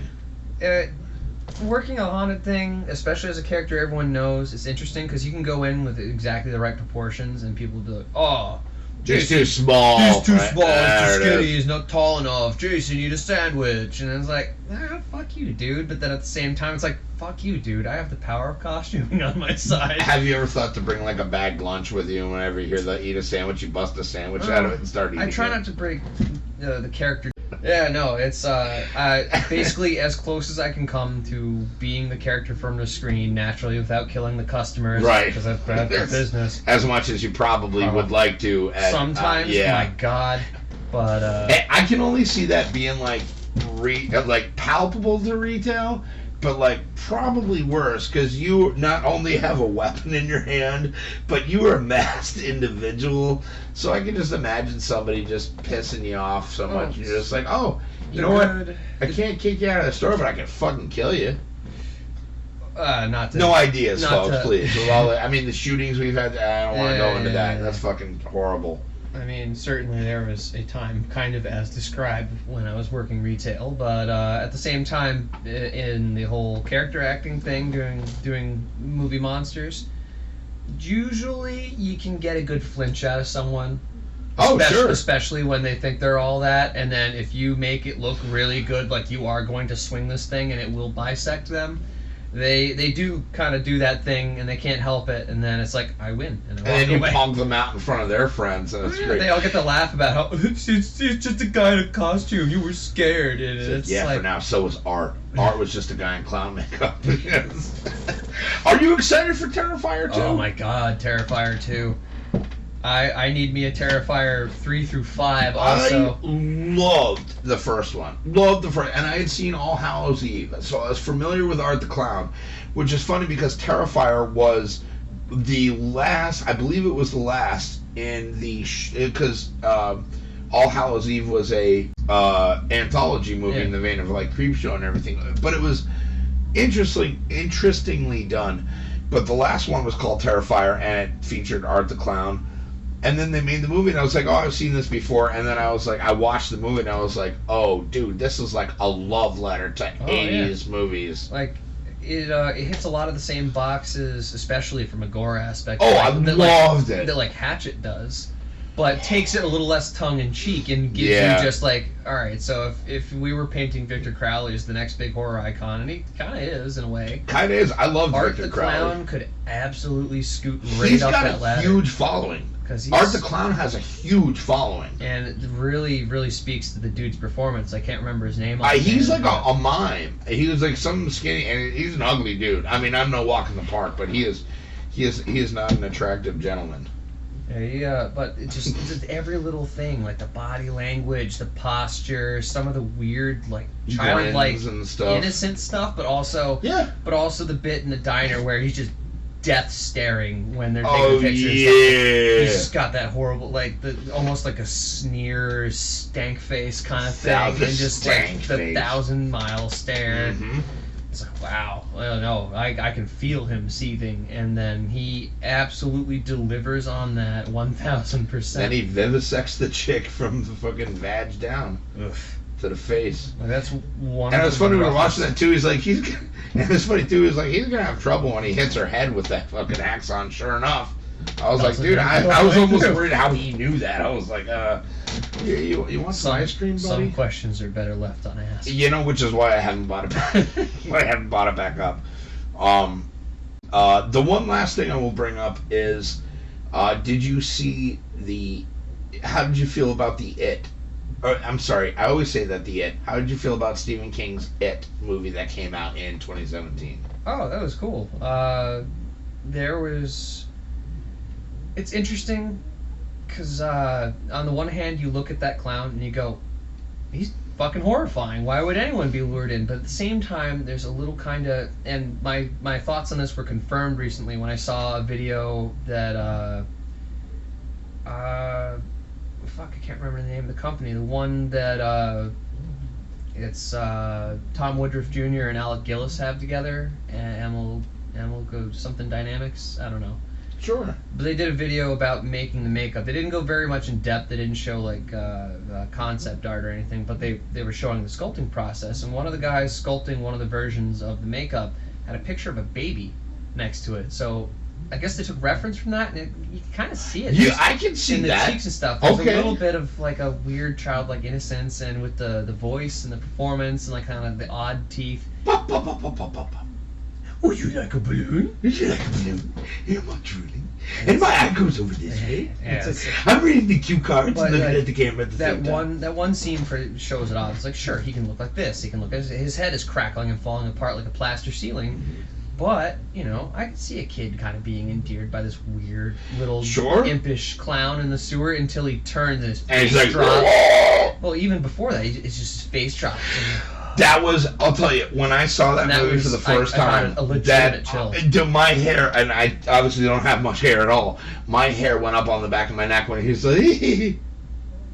Working a haunted thing, especially as a character everyone knows, is interesting because you can go in with exactly the right proportions, and people will be like, "Oh, Just Jason, too small. he's too right? small, he's There too it skinny, is. he's not tall enough. Jason, you need a sandwich." And it's like, fuck you, dude. But then at the same time, it's like, fuck you, dude. I have the power of costuming on my side. Have you ever thought to bring like a bagged lunch with you, and whenever you hear the eat a sandwich, you bust a sandwich out of it and start eating I try it? not to break the character. Yeah, no, it's basically as close as I can come to being the character from the screen naturally without killing the customers. Right. Because that's bad for business. As much as you probably would like to. Sometimes, yeah. my God. But, I can only see that being like palpable to retail, but like probably worse because you not only have a weapon in your hand, but you are a masked individual. So I can just imagine somebody just pissing you off so much. You're just like, oh, you know what? I can't kick you out of the store, but I can fucking kill you. not to, No ideas, not folks, to- please. With all the, I mean, the shootings we've had, I don't want to go into that. Yeah. That's fucking horrible. I mean, certainly there was a time kind of as described when I was working retail, but at the same time, in the whole character acting thing, doing movie monsters, usually you can get a good flinch out of someone. Oh, sure. Especially when they think they're all that, and then if you make it look really good, like you are going to swing this thing and it will bisect them, they do kind of do that thing, and they can't help it, and then it's like, I win, and I walk And then you away. punk them out in front of their friends, and it's great. They all get to laugh about how it's just a guy in a costume. You were scared, and it's yeah, like, for now, so was Art. Art was just a guy in clown makeup. Are you excited for Terrifier 2? oh my god, Terrifier 2. I need me a Terrifier 3 through 5 also. I loved the first one. Loved the first, and I had seen All Hallows Eve, so I was familiar with Art the Clown, which is funny because Terrifier was the last, I believe it was the last in the, because All Hallows Eve was a anthology movie in the vein of like Creepshow and everything, but it was interestingly done. But the last one was called Terrifier, and it featured Art the Clown. And then they made the movie, and I was like, oh, I've seen this before. And then I was like, I watched the movie, and I was like, oh, dude, this is like a love letter to 80s movies. Like, it hits a lot of the same boxes, especially from a gore aspect. Oh, like, I loved it. That, like, Hatchet does. But takes it a little less tongue-in-cheek and gives you just like, all right, so if we were painting Victor Crowley as the next big horror icon, and he kind of is in a way. Kind of is. I love Art Victor the Crowley. Clown could absolutely scoot right up that ladder. He's got a huge following. Art the Clown has a huge following. And it really, really speaks to the dude's performance. I can't remember his name. He's like a mime. He was like some skinny, and he's an ugly dude. I mean, I'm no walk in the park, but he is not an attractive gentleman. Yeah, but it just every little thing, like the body language, the posture, some of the weird, like childlike, and stuff. innocent stuff, but also the bit in the diner where he's just death staring when they're taking pictures. Yeah. He's just got that horrible, like almost like a sneer, stank face kind of thing, and just like the 1,000-mile stare. Mm-hmm. It's like, wow, I don't know. I can feel him seething, and then he absolutely delivers on that 1,000%. Then he vivisects the chick from the fucking vag down to the face. Like, that's one. And it was funny when we were watching that too. He's like, and it's funny too. He's like, he's gonna have trouble when he hits her head with that fucking axe on. Sure enough, I was like, dude, I was almost worried how he knew that. I was like, you want some ice cream, buddy? Some questions are better left unasked. You know, which is why I haven't bought it back. I haven't bought it back up. The one last thing I will bring up is, did you see how did you feel about the It? I'm sorry, I always say that the It. How did you feel about Stephen King's It movie that came out in 2017? Oh, that was cool. It's interesting because on the one hand you look at that clown and you go, he's fucking horrifying. Why would anyone be lured in? But at the same time, there's a little kind of, and my thoughts on this were confirmed recently when I saw a video that I can't remember the name of the company. The one that it's Tom Woodruff Jr. and Alec Gillis have together, and Emil something Dynamics. I don't know. Sure. But they did a video about making the makeup. They didn't go very much in depth. They didn't show like concept art or anything, but they were showing the sculpting process. And one of the guys sculpting one of the versions of the makeup had a picture of a baby next to it. So I guess they took reference from that, and you can kind of see it. Yeah, I can see in that. The cheeks and stuff. There's a little bit of like a weird childlike innocence, and with the voice and the performance and like kind of the odd teeth. Pop, pop, pop, pop, pop, pop, pop. Would you like a balloon? Would you like a balloon? Am I drooling? And my eye goes over this way. Yeah. I'm reading the cue cards But, and looking like, at the camera at the same time. That one scene shows it off. It's like, sure, he can look like this. He can look, his head is crackling and falling apart like a plaster ceiling. But, you know, I can see a kid kind of being endeared by this weird little impish clown in the sewer until he turns and his face like, drops. Whoa! Well, even before that, it's just his face drops. That was, I'll tell you, when I saw that movie for the first time, a legitimate chill. My hair, and I obviously don't have much hair at all, my hair went up on the back of my neck when he was like,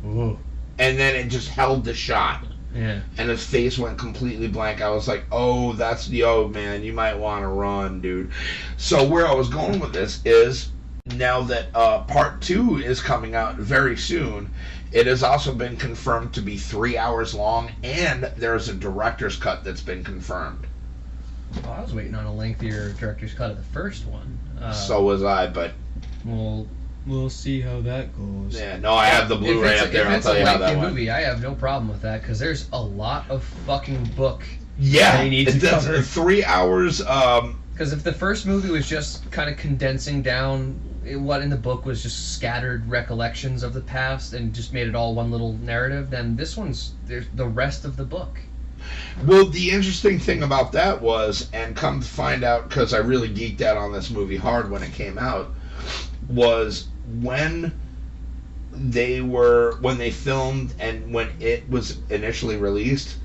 ooh. And then it just held the shot. Yeah. And his face went completely blank. I was like, oh, man, you might want to run, dude. So where I was going with this is, now that part 2 is coming out very soon, it has also been confirmed to be 3 hours long, and there's a director's cut that's been confirmed. Well, I was waiting on a lengthier director's cut of the first one. So was I, but... We'll see how that goes. Yeah, no, I have the Blu-ray up there, and I'll tell you how that went. Movie, I have no problem with that, because there's a lot of fucking book Yeah, they need to that's cover. 3 hours. Because if the first movie was just kind of condensing down what in the book was just scattered recollections of the past and just made it all one little narrative, then this one's there's the rest of the book. Well, the interesting thing about that was, and come to find out, because I really geeked out on this movie hard when it came out, was when they filmed and when it was initially released,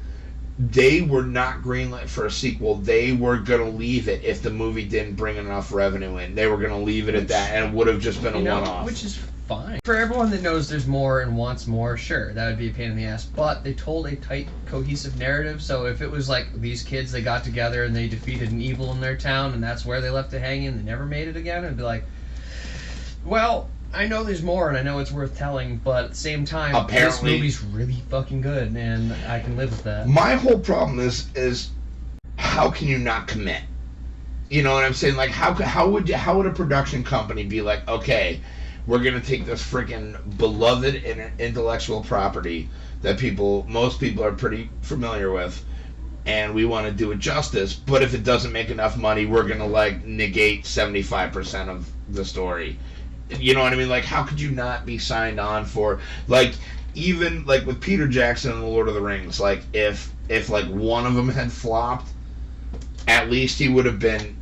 they were not greenlit for a sequel. They were going to leave it if the movie didn't bring enough revenue in. They were going to leave it at that, and it would have just been a one-off. Which is fine. For everyone that knows there's more and wants more, sure, that would be a pain in the ass. But they told a tight, cohesive narrative, so if it was like these kids, they got together and they defeated an evil in their town, and that's where they left it hanging, and they never made it again, it'd be like, well, I know there's more, and I know it's worth telling, but at the same time, apparently, this movie's really fucking good, and I can live with that. My whole problem is how can you not commit? You know what I'm saying? Like, how would a production company be like, okay, we're gonna take this freaking beloved intellectual property that most people are pretty familiar with, and we want to do it justice, but if it doesn't make enough money, we're gonna like negate 75% of the story. You know what I mean? Like, how could you not be signed on for, like, even like with Peter Jackson and the Lord of the Rings? Like, if like one of them had flopped, at least he would have been,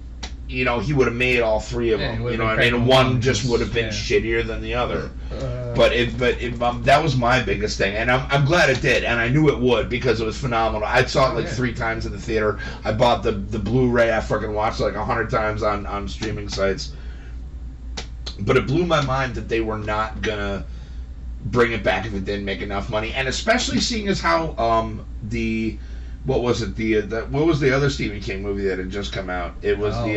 he would have made all three of them. You know what I mean? One just would have been shittier than the other. But that was my biggest thing, and I'm glad it did, and I knew it would because it was phenomenal. I saw it like 3 times in the theater. I bought the Blu-ray. I fucking watched it like 100 times on streaming sites. But it blew my mind that they were not gonna bring it back if it didn't make enough money, and especially seeing as how what was the other Stephen King movie that had just come out? It was the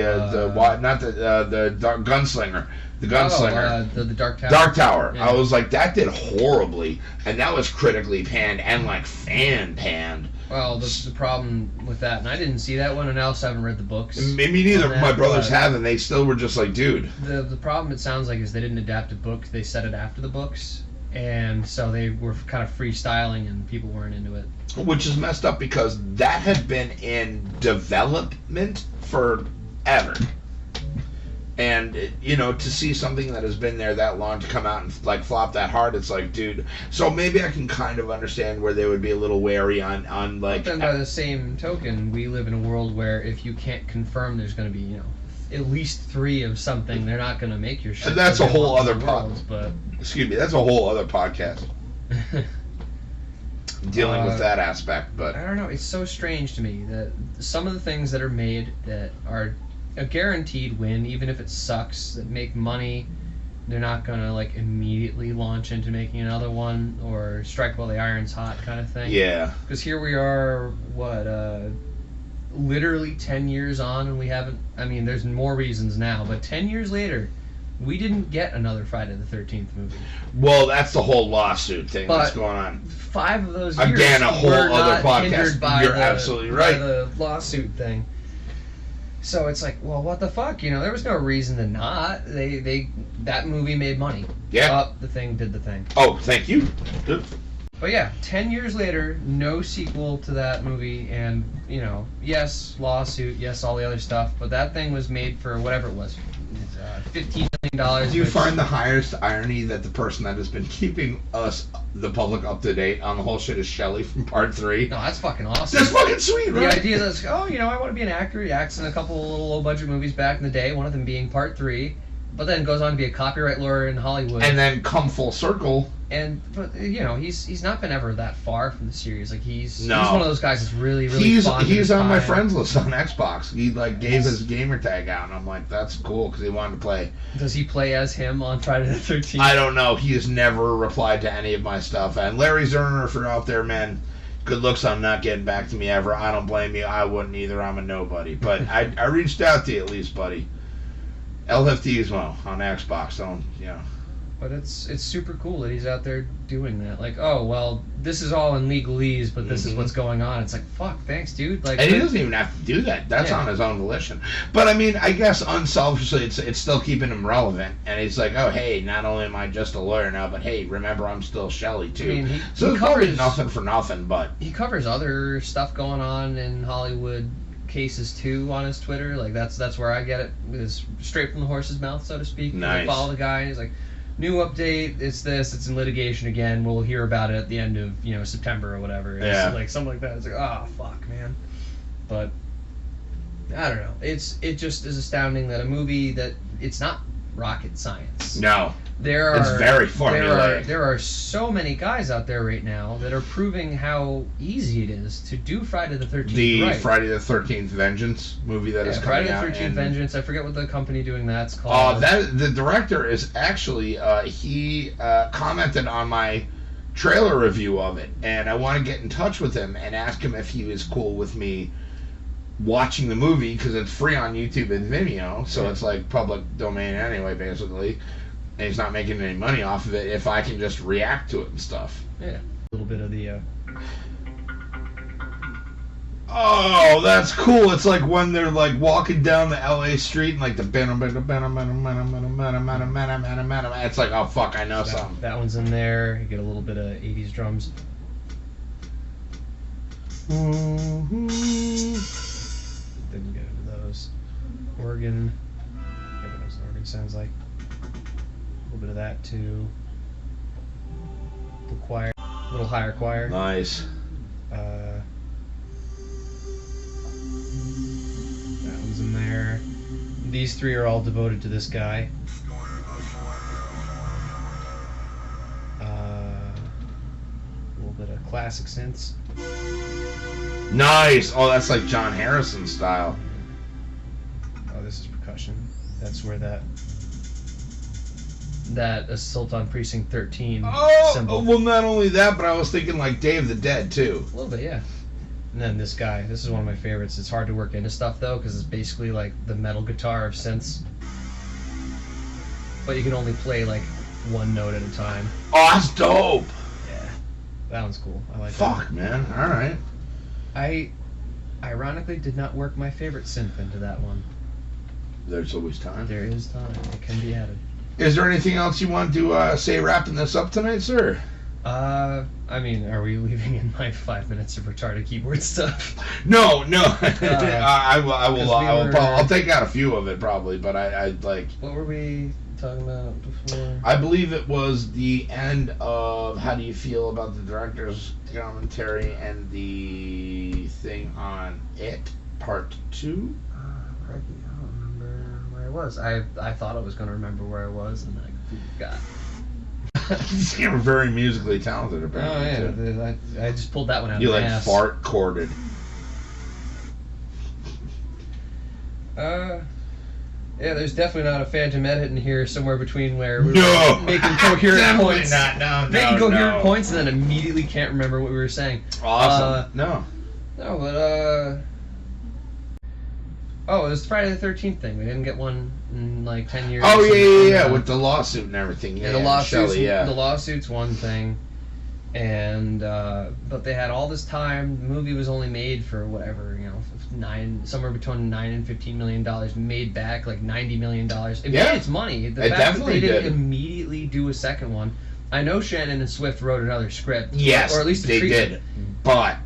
Gunslinger. The Gunslinger. The Dark Tower. Dark Tower. Yeah. I was like, that did horribly, and that was critically panned and like fan-panned. Well, the problem with that, and I didn't see that one, and I also haven't read the books. Me neither. My brothers have, and they still were just like, dude. The problem, it sounds like, is they didn't adapt a book. They set it after the books, and so they were kind of freestyling, and people weren't into it. Which is messed up because that had been in development forever. And, to see something that has been there that long to come out and, like, flop that hard, it's like, dude. So maybe I can kind of understand where they would be a little wary on like... But then by the same token, we live in a world where if you can't confirm there's going to be, at least 3 of something, they're not going to make your shit. And that's a whole other Excuse me, that's a whole other podcast. Dealing with that aspect, but... I don't know, it's so strange to me that some of the things that are made that are a guaranteed win, even if it sucks, that make money, they're not gonna like immediately launch into making another one or strike while the iron's hot kind of thing. Yeah. Because here we are, literally 10 years on, and we haven't. I mean, there's more reasons now, but 10 years later, we didn't get another Friday the 13th movie. Well, that's the whole lawsuit thing that's going on. 5 of those years again, a whole other podcast. You're absolutely right. By the lawsuit thing. So it's like, well, what the fuck? There was no reason to not. That movie made money. Yeah. The thing did the thing. Oh, thank you. Good. But yeah, 10 years later, no sequel to that movie, and, yes, lawsuit, yes, all the other stuff, but that thing was made for whatever it was, $15 million. Do you find the highest irony that the person that has been keeping us, the public, up to date on the whole shit is Shelley from Part 3? No, that's fucking awesome. That's fucking sweet, right? The idea that's, I want to be an actor. He acts in a couple little low-budget movies back in the day, one of them being Part 3, but then goes on to be a copyright lawyer in Hollywood. And then come full circle. But he's not been ever that far from the series. Like he's one of those guys that's really fond he's of on my friends list on Xbox. He gave his gamer tag out, and I'm like, that's cool because he wanted to play. Does he play as him on Friday the 13th? I don't know. He has never replied to any of my stuff. And Larry Zerner, if you're out there, man, good looks on not getting back to me ever. I don't blame you. I wouldn't either. I'm a nobody. But I reached out to you at least, buddy. HefTV as well on Xbox. But it's super cool that he's out there doing that. Like, oh well, this is all in legalese, but this is what's going on. It's like, fuck, thanks, dude. Like, and he doesn't even have to do that. That's on his own volition. But I mean, I guess unselfishly, it's still keeping him relevant. And he's like, oh hey, not only am I just a lawyer now, but hey, remember I'm still Shelley too. I mean, so he it's covers probably nothing for nothing. But he covers other stuff going on in Hollywood cases too on his Twitter. Like that's where I get it. Is straight from the horse's mouth, so to speak. Nice. I follow the guy. And he's like, new update. It's in litigation again. We'll hear about it at the end of September or whatever. It's like something like that. It's like, oh fuck, man. But I don't know. It just is astounding that a movie that it's not rocket science. no, it's very formulaic. There are so many guys out there right now that are proving how easy it is to do Friday the 13th. The Friday the 13th Vengeance movie that is coming out. Friday the 13th Vengeance. I forget what the company doing that's called. The director is actually he commented on my trailer review of it, and I want to get in touch with him and ask him if he was cool with me watching the movie, because it's free on YouTube and Vimeo, so it's like public domain anyway, basically. And he's not making any money off of it. If I can just react to it and stuff. Yeah, a little bit of the. Oh, that's cool. It's like when they're like walking down the LA street and like the it's like, oh fuck, I know something. That one's in there. You get a little bit of 80s drums. Didn't get into those. Organ. Yeah, what else organ sounds like. A little bit of that too. The choir. A little higher choir. Nice. That one's in there. These three are all devoted to this guy. A little bit of classic synths. Nice. Oh, that's like John Harrison style. Oh, this is percussion. That's where that assault on Precinct 13 symbol. Oh, well, not only that, but I was thinking like Day of the Dead too. A little bit, yeah. And then this guy. This is one of my favorites. It's hard to work into stuff though, because it's basically like the metal guitar of synths. But you can only play like one note at a time. Oh, that's dope. Yeah, that one's cool. I like Fuck, man. All right. I ironically did not work my favorite synth into that one. There's always time. There is time. It can be added. Is there anything else you want to say wrapping this up tonight, sir? I mean, are we leaving in my 5 minutes of retarded keyboard stuff? No. I'll take out a few of it probably, but I like. What were we talking about before? I believe it was the end of how do you feel about the director's commentary and the thing on It Part 2. I don't remember where I was. I thought I was going to remember where I was, and I completely forgot. You're very musically talented, apparently. Oh yeah, I just pulled that one out. You of my like ass. fart chorded. Yeah, there's definitely not a phantom edit in here somewhere between where we No! were making coherent points. Not. No, making coherent points and then immediately can't remember what we were saying. Awesome. No, but oh, it was the Friday the 13th thing. We didn't get one in like 10 years. Oh yeah, with the lawsuit and everything. Yeah, the lawsuit's Shelley, the lawsuit's one thing, and but they had all this time. The movie was only made for whatever, somewhere between $9 and $15 million. Made back like $90 million. It made its money. The fact that they didn't immediately do a second one. I know Shannon and Swift wrote another script. Yes, or at least they did. But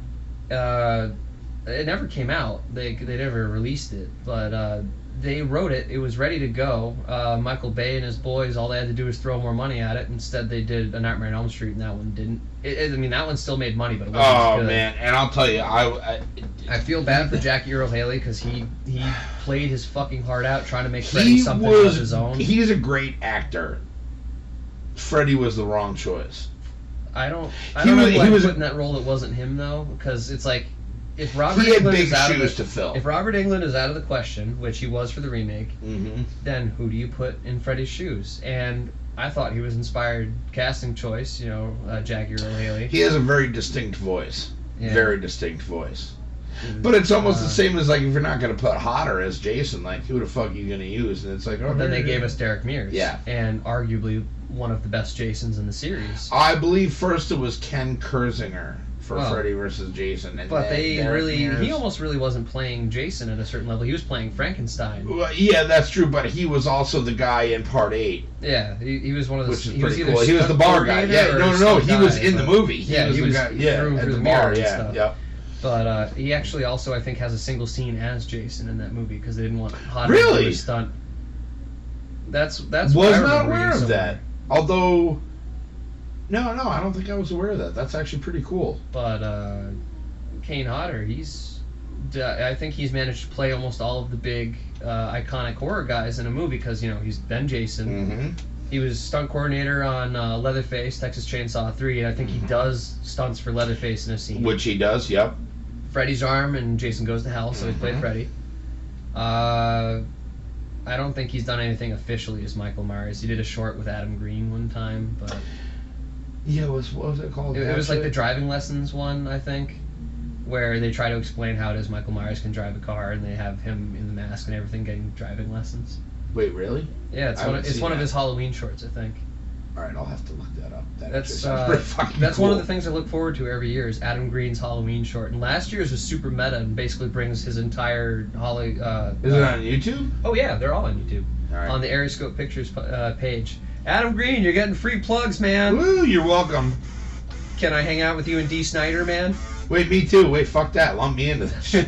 it never came out. They never released it, but they wrote it. It was ready to go. Michael Bay and his boys, all they had to do was throw more money at it. Instead, they did A Nightmare on Elm Street, and that one didn't. I mean, that one still made money, but it wasn't as good. Oh man, and I'll tell you, I feel bad for Jackie Earle Haley because he played his fucking heart out trying to make Freddy something of his own. He's a great actor. Freddy was the wrong choice. I don't know who I put in that role that wasn't him though, because it's like. If Robert Englund is out of the question, which he was for the remake, then who do you put in Freddy's shoes? And I thought he was inspired casting choice, Jackie Earle Haley. He has a very distinct voice. Yeah. Very distinct voice. But it's almost the same as, like, if you're not going to put Hodder as Jason, like, who the fuck are you going to use? And it's like, oh, then they gave us Derek Mears. Yeah. And arguably one of the best Jasons in the series. I believe first it was Ken Kersinger for Freddy versus Jason. And but they Derek Mears. he almost really wasn't playing Jason at a certain level. He was playing Frankenstein. Well, yeah, that's true, but he was also the guy in Part 8. Yeah, he was one of the... Which is pretty cool. He was the bar guy. Yeah, no, he was in the movie. He was the guy, through the bar, and yeah, stuff. Yep. But he actually also, I think, has a single scene as Jason in that movie because they didn't want Hodder really? to do a stunt. That's was what I not remember aware of somewhere. that. Although, no, I don't think I was aware of that. That's actually pretty cool. But Kane Hodder, I think he's managed to play almost all of the big iconic horror guys in a movie because, you know, he's been Jason. Mm-hmm. He was stunt coordinator on Leatherface, Texas Chainsaw 3, and I think he does stunts for Leatherface in a scene. Which he does, yep. Freddy's arm and Jason Goes to Hell, so he played Freddy. I don't think he's done anything officially as Michael Myers. He did a short with Adam Green one time, but... Yeah, what was it called? It was like the driving lessons one, I think, where they try to explain how it is Michael Myers can drive a car, and they have him in the mask and everything getting driving lessons. Wait, really? Yeah, it's one of his Halloween shorts, I think. All right, I'll have to look that up. That's pretty one of the things I look forward to every year is Adam Green's Halloween short. And last year's was super meta and basically brings his entire Is it on YouTube? Oh yeah, they're all on YouTube. All right. On the Aeroscope Pictures page. Adam Green, you're getting free plugs, man. Woo, you're welcome. Can I hang out with you and D. Snyder, man? Wait, me too. Wait, fuck that. Lump me into this shit.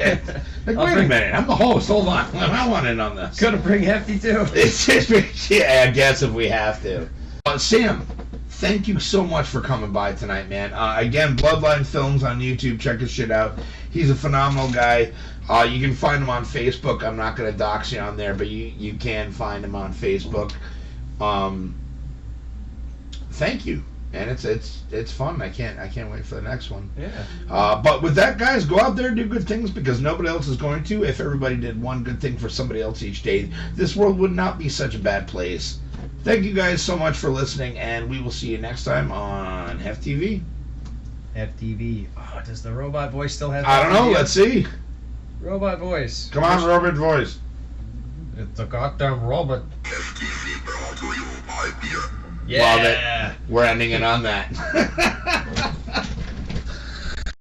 Like, wait a minute. I'm the host. Hold on. I want in on this. Gonna bring Hefty too. It's just, yeah, I guess if we have to. Sam, thank you so much for coming by tonight, man. Again, Bloodline Films on YouTube. Check his shit out. He's a phenomenal guy. You can find him on Facebook. I'm not going to dox you on there, but you can find him on Facebook. Thank you. And it's fun. I can't wait for the next one. Yeah. But with that, guys, go out there and do good things because nobody else is going to. If everybody did one good thing for somebody else each day, this world would not be such a bad place. Thank you guys so much for listening, and we will see you next time on HefTV. HefTV. Oh, does the robot voice still have? I don't know. Let's see. Robot voice. Come on, robot voice. It's a goddamn robot. Yeah. Love it. We're ending it on that.